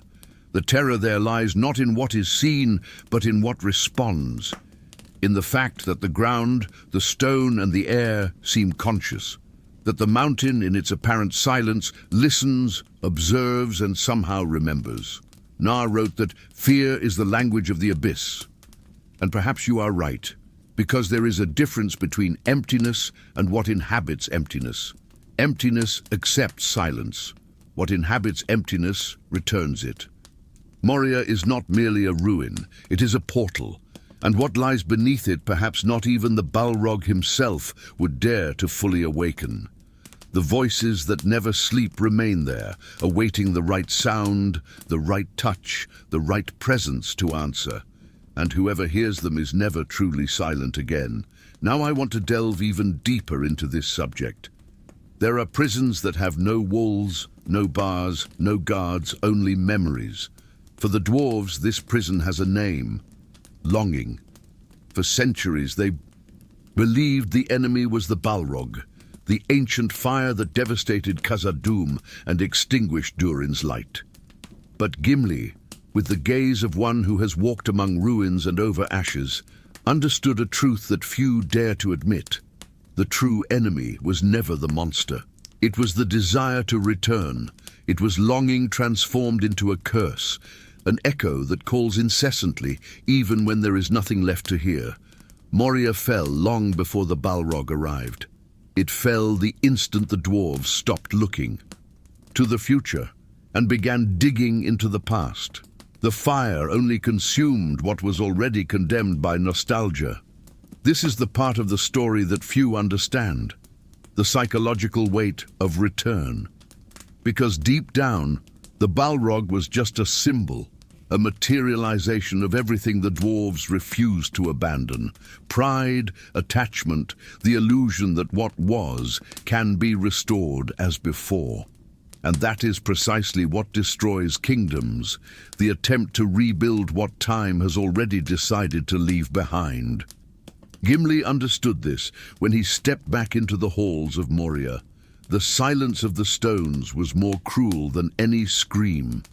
The terror there lies not in what is seen, but in what responds, in the fact that the ground, the stone, and the air seem conscious, that the mountain, in its apparent silence, listens, observes, and somehow remembers. Na wrote that fear is the language of the abyss. And perhaps you are right, because there is a difference between emptiness and what inhabits emptiness. Emptiness accepts silence. What inhabits emptiness returns it. Moria is not merely a ruin, it is a portal, and what lies beneath it perhaps not even the Balrog himself would dare to fully awaken. The voices that never sleep remain there, awaiting the right sound, the right touch, the right presence to answer. And whoever hears them is never truly silent again. Now I want to delve even deeper into this subject. There are prisons that have no walls, no bars, no guards, only memories. For the dwarves, this prison has a name: longing. For centuries they believed the enemy was the Balrog, the ancient fire that devastated Khazad-dûm and extinguished Durin's light. But Gimli, with the gaze of one who has walked among ruins and over ashes, understood a truth that few dare to admit. The true enemy was never the monster. It was the desire to return. It was longing transformed into a curse, an echo that calls incessantly, even when there is nothing left to hear. Moria fell long before the Balrog arrived. It fell the instant the dwarves stopped looking to the future and began digging into the past. The fire only consumed what was already condemned by nostalgia. This is the part of the story that few understand, the psychological weight of return. Because deep down, the Balrog was just a symbol, a materialization of everything the dwarves refused to abandon. Pride, attachment, the illusion that what was can be restored as before. And that is precisely what destroys kingdoms, the attempt to rebuild what time has already decided to leave behind. Gimli understood this when he stepped back into the halls of Moria. The silence of the stones was more cruel than any scream.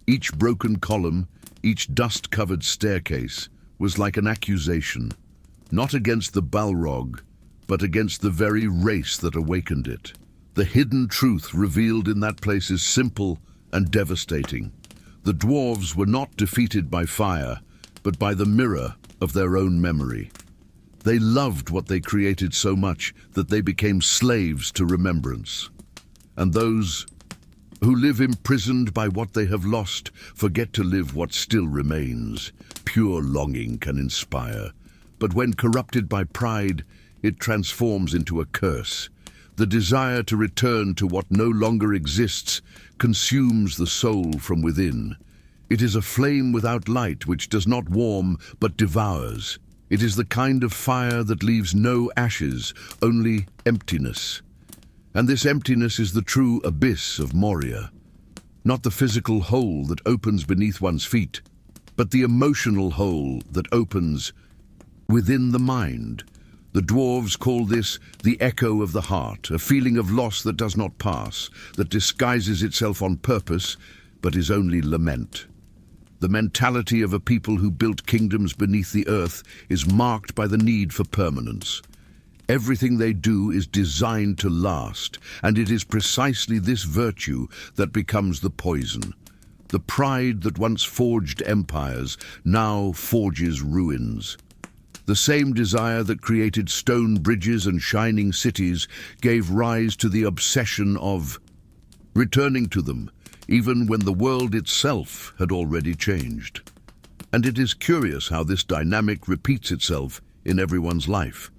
Each broken column, each dust-covered staircase was like an accusation, not against the Balrog, but against the very race that awakened it. The hidden truth revealed in that place is simple and devastating. The dwarves were not defeated by fire, but by the mirror of their own memory. They loved what they created so much that they became slaves to remembrance. And those who live imprisoned by what they have lost forget to live what still remains. Pure longing can inspire, but when corrupted by pride, it transforms into a curse. The desire to return to what no longer exists consumes the soul from within. It is a flame without light which does not warm but devours. It is the kind of fire that leaves no ashes, only emptiness. And this emptiness is the true abyss of Moria. Not the physical hole that opens beneath one's feet, but the emotional hole that opens within the mind. The dwarves call this the echo of the heart, a feeling of loss that does not pass, that disguises itself on purpose, but is only lament. The mentality of a people who built kingdoms beneath the earth is marked by the need for permanence. Everything they do is designed to last, and it is precisely this virtue that becomes the poison. The pride that once forged empires now forges ruins. The same desire that created stone bridges and shining cities gave rise to the obsession of returning to them, even when the world itself had already changed. And it is curious how this dynamic repeats itself in everyone's life.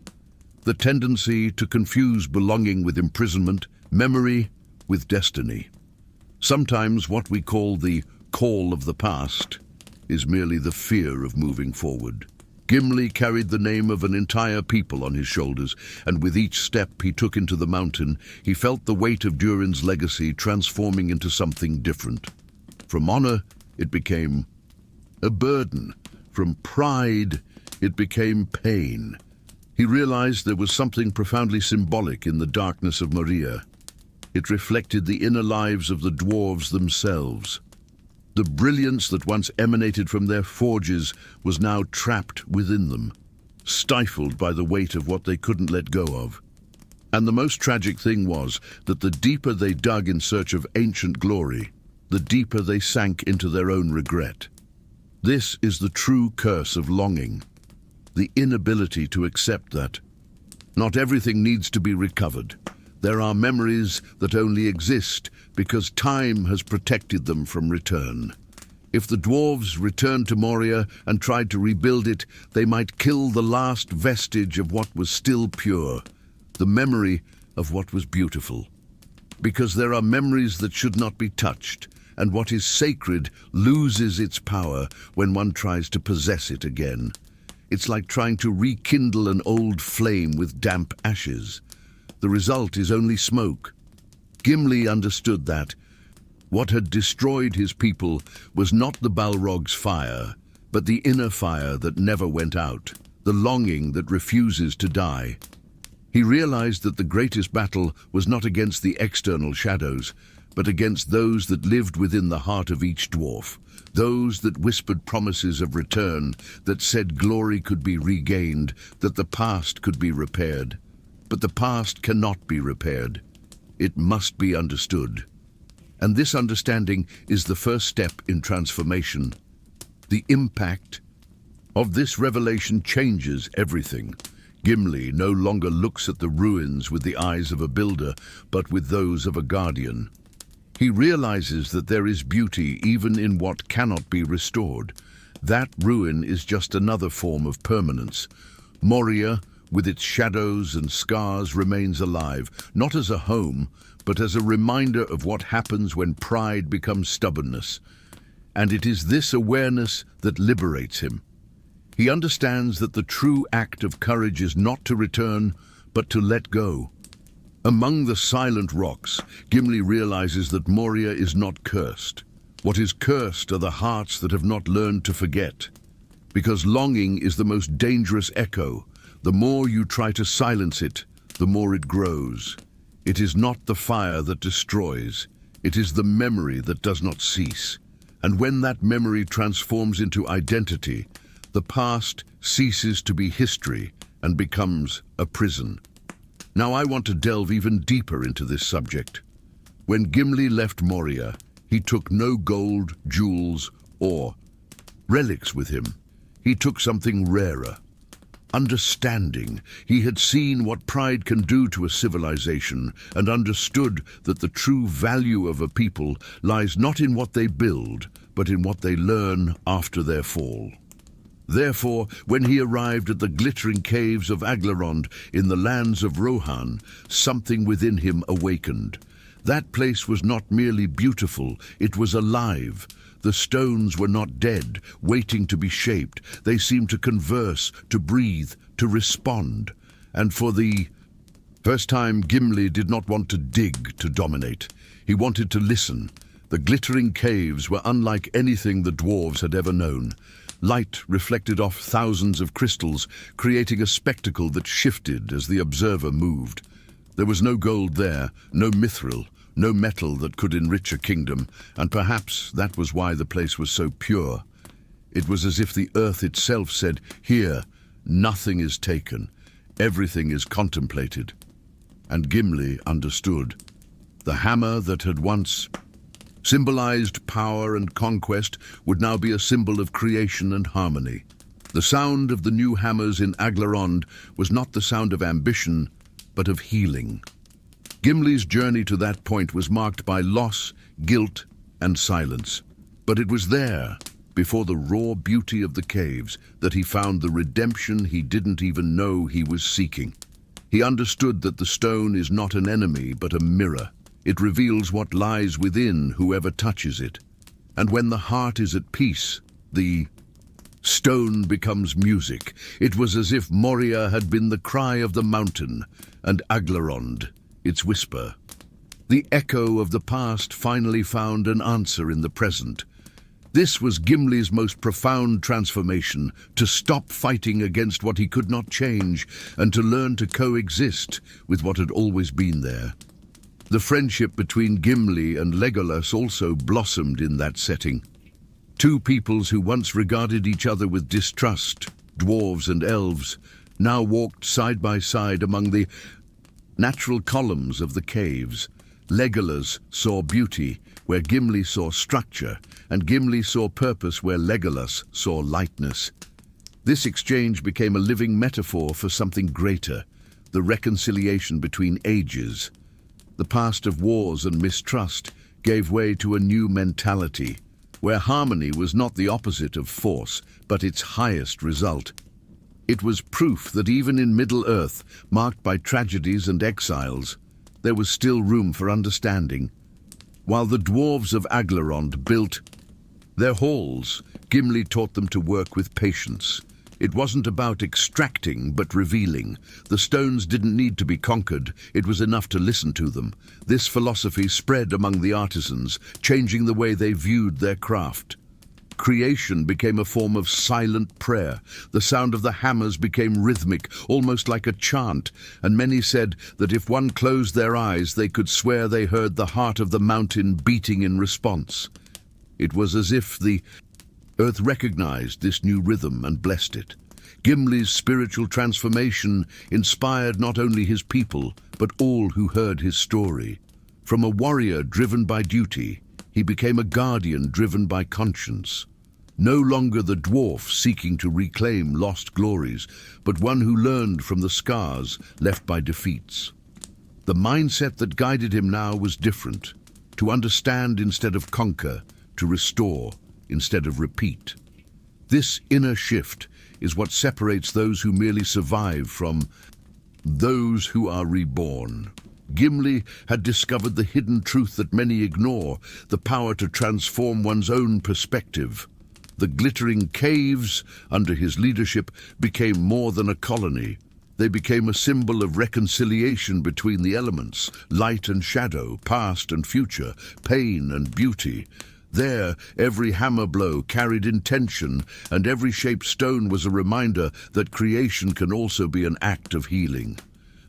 The tendency to confuse belonging with imprisonment, memory with destiny. Sometimes what we call the call of the past is merely the fear of moving forward. Gimli carried the name of an entire people on his shoulders, and with each step he took into the mountain, he felt the weight of Durin's legacy transforming into something different. From honor, it became a burden. From pride, it became pain. He realized there was something profoundly symbolic in the darkness of Moria. It reflected the inner lives of the dwarves themselves. The brilliance that once emanated from their forges was now trapped within them, stifled by the weight of what they couldn't let go of. And the most tragic thing was that the deeper they dug in search of ancient glory, the deeper they sank into their own regret. This is the true curse of longing. The inability to accept that not everything needs to be recovered. There are memories that only exist because time has protected them from return. If the dwarves returned to Moria and tried to rebuild it, they might kill the last vestige of what was still pure, the memory of what was beautiful. Because there are memories that should not be touched, and what is sacred loses its power when one tries to possess it again. It's like trying to rekindle an old flame with damp ashes. The result is only smoke. Gimli understood that what had destroyed his people was not the Balrog's fire, but the inner fire that never went out, the longing that refuses to die. He realized that the greatest battle was not against the external shadows, but against those that lived within the heart of each dwarf, those that whispered promises of return, that said glory could be regained, that the past could be repaired. But the past cannot be repaired. It must be understood. And this understanding is the first step in transformation. The impact of this revelation changes everything. Gimli no longer looks at the ruins with the eyes of a builder, but with those of a guardian. He realizes that there is beauty even in what cannot be restored. That ruin is just another form of permanence. Moria, with its shadows and scars, remains alive, not as a home, but as a reminder of what happens when pride becomes stubbornness. And it is this awareness that liberates him. He understands that the true act of courage is not to return, but to let go. Among the silent rocks, Gimli realizes that Moria is not cursed. What is cursed are the hearts that have not learned to forget. Because longing is the most dangerous echo. The more you try to silence it, the more it grows. It is not the fire that destroys. It is the memory that does not cease. And when that memory transforms into identity, the past ceases to be history and becomes a prison. Now I want to delve even deeper into this subject. When Gimli left Moria, he took no gold, jewels, or relics with him. He took something rarer. Understanding. He had seen what pride can do to a civilization and understood that the true value of a people lies not in what they build, but in what they learn after their fall. Therefore, when he arrived at the glittering caves of Aglarond in the lands of Rohan, something within him awakened. That place was not merely beautiful, it was alive. The stones were not dead, waiting to be shaped. They seemed to converse, to breathe, to respond. And for the First time, Gimli did not want to dig to dominate. He wanted to listen. The glittering caves were unlike anything the dwarves had ever known. Light reflected off thousands of crystals, creating a spectacle that shifted as the observer moved. There was no gold there, no mithril, no metal that could enrich a kingdom, and perhaps that was why the place was so pure. It was as if the earth itself said, "Here, nothing is taken, everything is contemplated." And Gimli understood. The hammer that had once symbolized power and conquest would now be a symbol of creation and harmony. The sound of the new hammers in Aglarond was not the sound of ambition, but of healing. Gimli's journey to that point was marked by loss, guilt, and silence. But it was there, before the raw beauty of the caves, that he found the redemption he didn't even know he was seeking. He understood that the stone is not an enemy, but a mirror. It reveals what lies within whoever touches it. And when the heart is at peace, the stone becomes music. It was as if Moria had been the cry of the mountain, and Aglarond its whisper. The echo of the past finally found an answer in the present. This was Gimli's most profound transformation, to stop fighting against what he could not change and to learn to coexist with what had always been there. The friendship between Gimli and Legolas also blossomed in that setting. Two peoples who once regarded each other with distrust, dwarves and elves, now walked side by side among the natural columns of the caves. Legolas saw beauty where Gimli saw structure, and Gimli saw purpose where Legolas saw lightness. This exchange became a living metaphor for something greater, the reconciliation between ages. The past of wars and mistrust gave way to a new mentality, where harmony was not the opposite of force, but its highest result. It was proof that even in Middle-earth, marked by tragedies and exiles, there was still room for understanding. While the dwarves of Aglarond built their halls, Gimli taught them to work with patience. It wasn't about extracting, but revealing. The stones didn't need to be conquered, it was enough to listen to them. This philosophy spread among the artisans, changing the way they viewed their craft. Creation became a form of silent prayer. The sound of the hammers became rhythmic, almost like a chant, and many said that if one closed their eyes, they could swear they heard the heart of the mountain beating in response. It was as if the earth recognized this new rhythm and blessed it. Gimli's spiritual transformation inspired not only his people, but all who heard his story. From a warrior driven by duty, he became a guardian driven by conscience. No longer the dwarf seeking to reclaim lost glories, but one who learned from the scars left by defeats. The mindset that guided him now was different: to understand instead of conquer, to restore instead of repeat. This inner shift is what separates those who merely survive from those who are reborn. Gimli had discovered the hidden truth that many ignore, the power to transform one's own perspective. The glittering caves, under his leadership, became more than a colony. They became a symbol of reconciliation between the elements, light and shadow, past and future, pain and beauty. There, every hammer blow carried intention, and every shaped stone was a reminder that creation can also be an act of healing.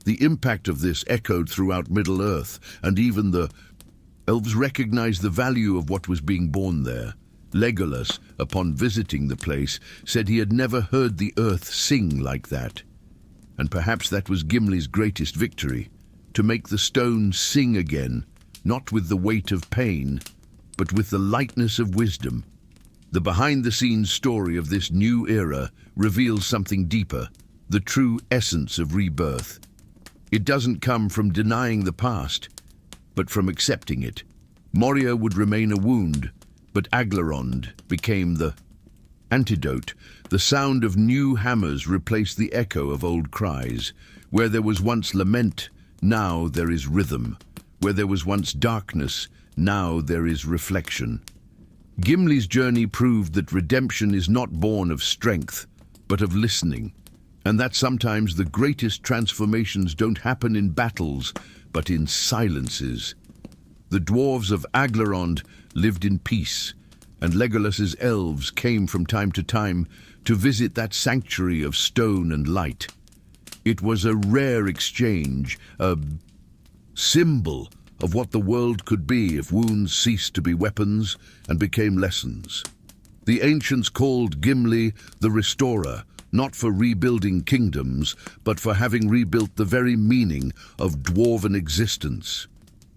The impact of this echoed throughout Middle-earth, and even the elves recognized the value of what was being born there. Legolas, upon visiting the place, said he had never heard the earth sing like that. And perhaps that was Gimli's greatest victory, to make the stone sing again, not with the weight of pain, but with the lightness of wisdom. The behind-the-scenes story of this new era reveals something deeper, the true essence of rebirth. It doesn't come from denying the past, but from accepting it. Moria would remain a wound, but Aglarond became the antidote. The sound of new hammers replaced the echo of old cries. Where there was once lament, now there is rhythm. Where there was once darkness, now there is reflection. Gimli's journey proved that redemption is not born of strength, but of listening. and that sometimes the greatest transformations don't happen in battles, but in silences. The dwarves of Aglarond lived in peace, and Legolas's elves came from time to visit that sanctuary of stone and light. It was a rare exchange, a symbol of what the world could be if wounds ceased to be weapons and became lessons. The ancients called Gimli the Restorer, not for rebuilding kingdoms, but for having rebuilt the very meaning of dwarven existence.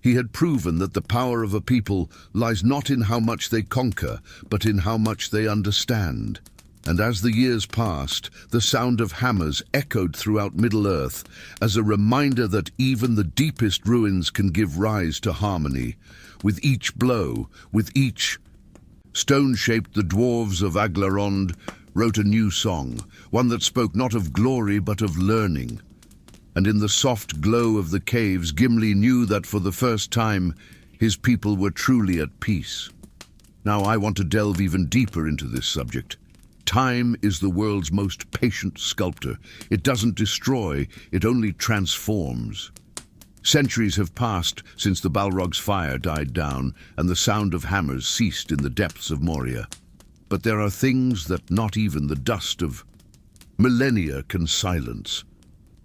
He had proven that the power of a people lies not in how much they conquer, but in how much they understand. And as the years passed, the sound of hammers echoed throughout Middle-earth as a reminder that even the deepest ruins can give rise to harmony. With each blow, with each stone-shaped, the dwarves of Aglarond wrote a new song, one that spoke not of glory but of learning. And in the soft glow of the caves, Gimli knew that for the first time his people were truly at peace. Now I want to delve even deeper into this subject. Time is the world's most patient sculptor. It doesn't destroy, it only transforms. Centuries have passed since the Balrog's fire died down and the sound of hammers ceased in the depths of Moria. But there are things that not even the dust of millennia can silence.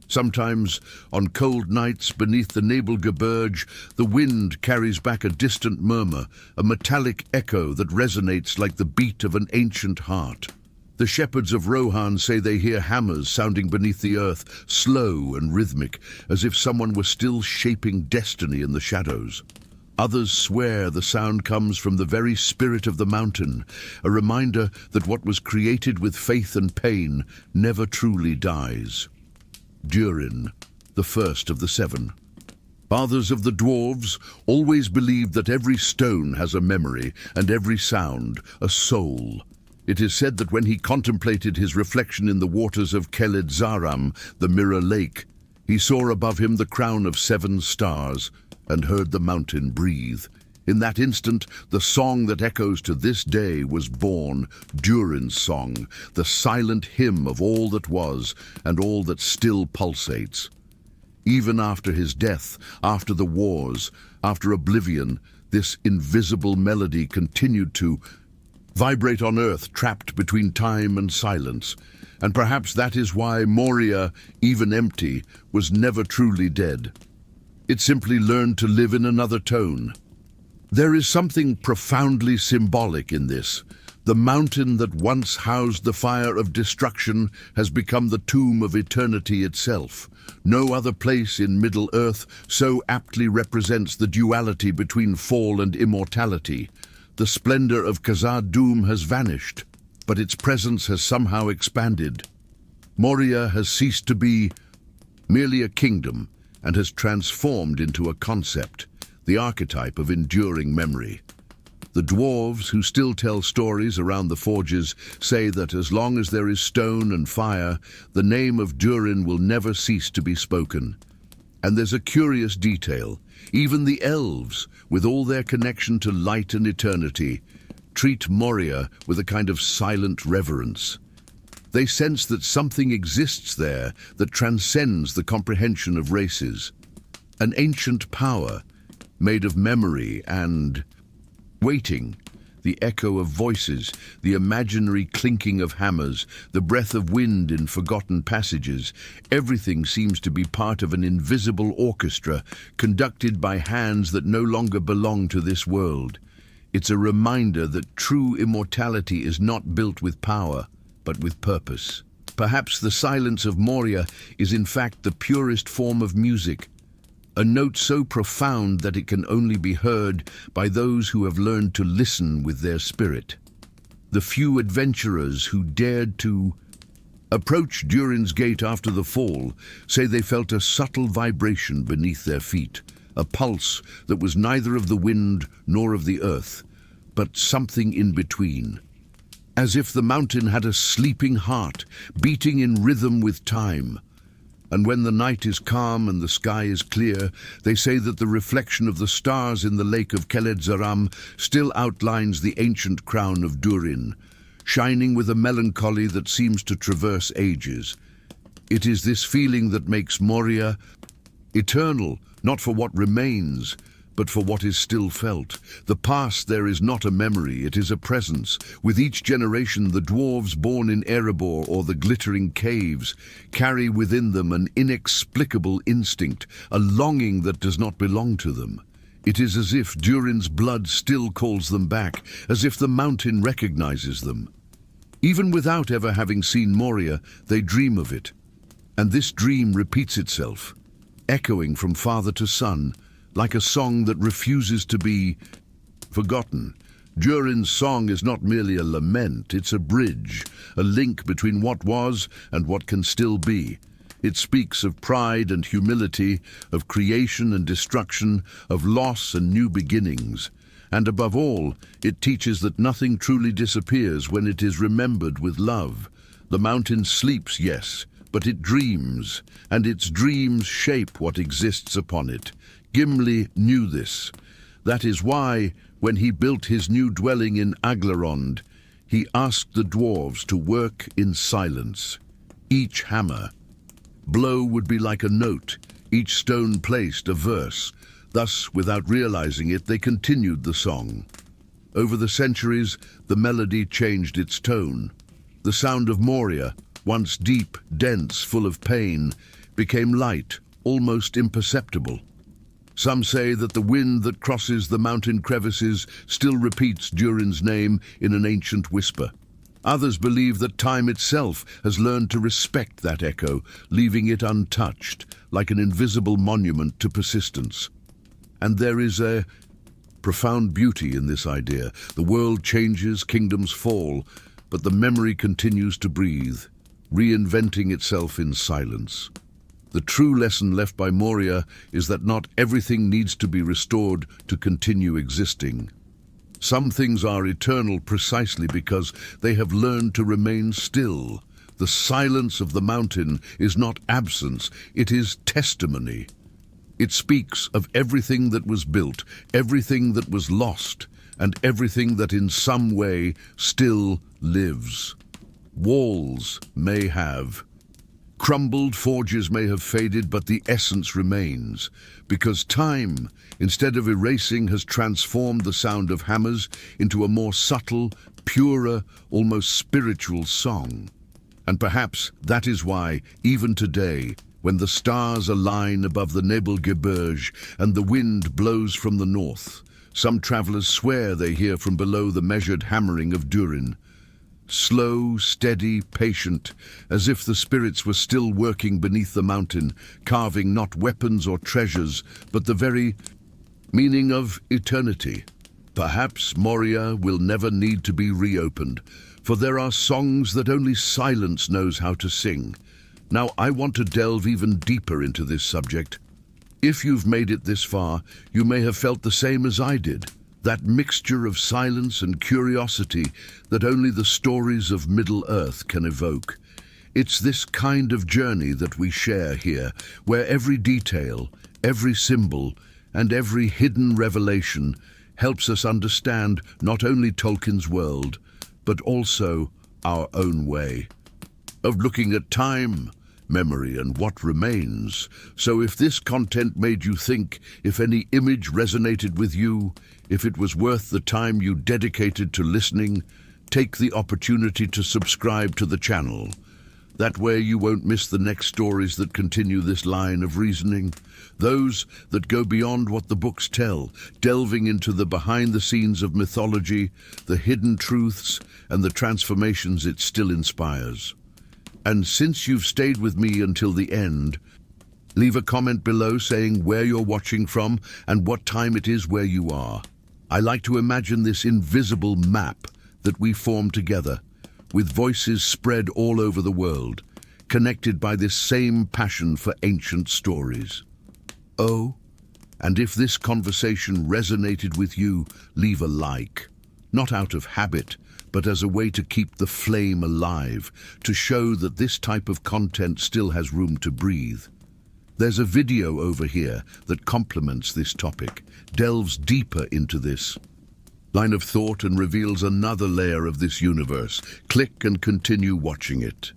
Sometimes, on cold nights beneath the Nabelgeberge, the wind carries back a distant murmur, a metallic echo that resonates like the beat of an ancient heart. The shepherds of Rohan say they hear hammers sounding beneath the earth, slow and rhythmic, as if someone were still shaping destiny in the shadows. Others swear the sound comes from the very spirit of the mountain, a reminder that what was created with faith and pain never truly dies. Durin, the first of the seven. Fathers of the dwarves always believed that every stone has a memory and every sound a soul. It is said that when he contemplated his reflection in the waters of Khazad-dûm, the mirror lake, he saw above him the crown of 7 stars and heard the mountain breathe. In that instant, the song that echoes to this day was born, Durin's song, the silent hymn of all that was and all that still pulsates. Even after his death, after the wars, after oblivion, this invisible melody continued to vibrate on earth, trapped between time and silence. And perhaps that is why Moria, even empty, was never truly dead. It simply learned to live in another tone. There is something profoundly symbolic in this. The mountain that once housed the fire of destruction has become the tomb of eternity itself. No other place in Middle-earth so aptly represents the duality between fall and immortality. The splendor of Khazad-dûm has vanished, but its presence has somehow expanded. Moria has ceased to be merely a kingdom and has transformed into a concept, the archetype of enduring memory. The dwarves, who still tell stories around the forges, say that as long as there is stone and fire, the name of Durin will never cease to be spoken. And there's a curious detail. Even the elves, with all their connection to light and eternity, treat Moria with a kind of silent reverence. They sense that something exists there that transcends the comprehension of races. An ancient power, made of memory and waiting, the echo of voices, the imaginary clinking of hammers, the breath of wind in forgotten passages. Everything seems to be part of an invisible orchestra, conducted by hands that no longer belong to this world. It's a reminder that true immortality is not built with power, but with purpose. Perhaps the silence of Moria is in fact the purest form of music, a note so profound that it can only be heard by those who have learned to listen with their spirit. The few adventurers who dared to approach Durin's gate after the fall say they felt a subtle vibration beneath their feet, a pulse that was neither of the wind nor of the earth, but something in between. As if the mountain had a sleeping heart, beating in rhythm with time. And when the night is calm and the sky is clear, they say that the reflection of the stars in the lake of Khazad-dûm still outlines the ancient crown of Durin, shining with a melancholy that seems to traverse ages. It is this feeling that makes Moria eternal, not for what remains, but for what is still felt. The past there is not a memory, it is a presence. With each generation, the dwarves born in Erebor or the glittering caves carry within them an inexplicable instinct, a longing that does not belong to them. It is as if Durin's blood still calls them back, as if the mountain recognizes them. Even without ever having seen Moria, they dream of it. And this dream repeats itself, echoing from father to son, like a song that refuses to be forgotten. Durin's song is not merely a lament, it's a bridge, a link between what was and what can still be. It speaks of pride and humility, of creation and destruction, of loss and new beginnings. And above all, it teaches that nothing truly disappears when it is remembered with love. The mountain sleeps, yes, but it dreams, and its dreams shape what exists upon it. Gimli knew this. That is why, when he built his new dwelling in Aglarond, he asked the dwarves to work in silence. Each hammer blow would be like a note, each stone placed a verse. Thus, without realizing it, they continued the song. Over the centuries, the melody changed its tone. The sound of Moria, once deep, dense, full of pain, became light, almost imperceptible. Some say that the wind that crosses the mountain crevices still repeats Durin's name in an ancient whisper. Others believe that time itself has learned to respect that echo, leaving it untouched, like an invisible monument to persistence. And there is a profound beauty in this idea. The world changes, kingdoms fall, but the memory continues to breathe, reinventing itself in silence. The true lesson left by Moria is that not everything needs to be restored to continue existing. Some things are eternal precisely because they have learned to remain still. The silence of the mountain is not absence, it is testimony. It speaks of everything that was built, everything that was lost, and everything that in some way still lives. Walls may have crumbled, forges may have faded, but the essence remains, because time, instead of erasing, has transformed the sound of hammers into a more subtle, purer, almost spiritual song. And perhaps that is why, even today, when the stars align above the Nebelgebirge and the wind blows from the north, some travelers swear they hear from below the measured hammering of Durin. Slow, steady, patient, as if the spirits were still working beneath the mountain, carving not weapons or treasures, but the very meaning of eternity. Perhaps Moria will never need to be reopened, for there are songs that only silence knows how to sing. Now, I want to delve even deeper into this subject. If you've made it this far, you may have felt the same as I did. That mixture of silence and curiosity that only the stories of Middle-earth can evoke. It's this kind of journey that we share here, where every detail, every symbol, and every hidden revelation helps us understand not only Tolkien's world, but also our own way of looking at time, memory, and what remains. So if this content made you think, if any image resonated with you, if it was worth the time you dedicated to listening, take the opportunity to subscribe to the channel. That way you won't miss the next stories that continue this line of reasoning, those that go beyond what the books tell, delving into the behind-the-scenes of mythology, the hidden truths, and the transformations it still inspires. And since you've stayed with me until the end, leave a comment below saying where you're watching from and what time it is where you are. I like to imagine this invisible map that we form together, with voices spread all over the world, connected by this same passion for ancient stories. Oh, and if this conversation resonated with you, leave a like, not out of habit, but as a way to keep the flame alive, to show that this type of content still has room to breathe. There's a video over here that complements this topic, delves deeper into this line of thought and reveals another layer of this universe. Click and continue watching it.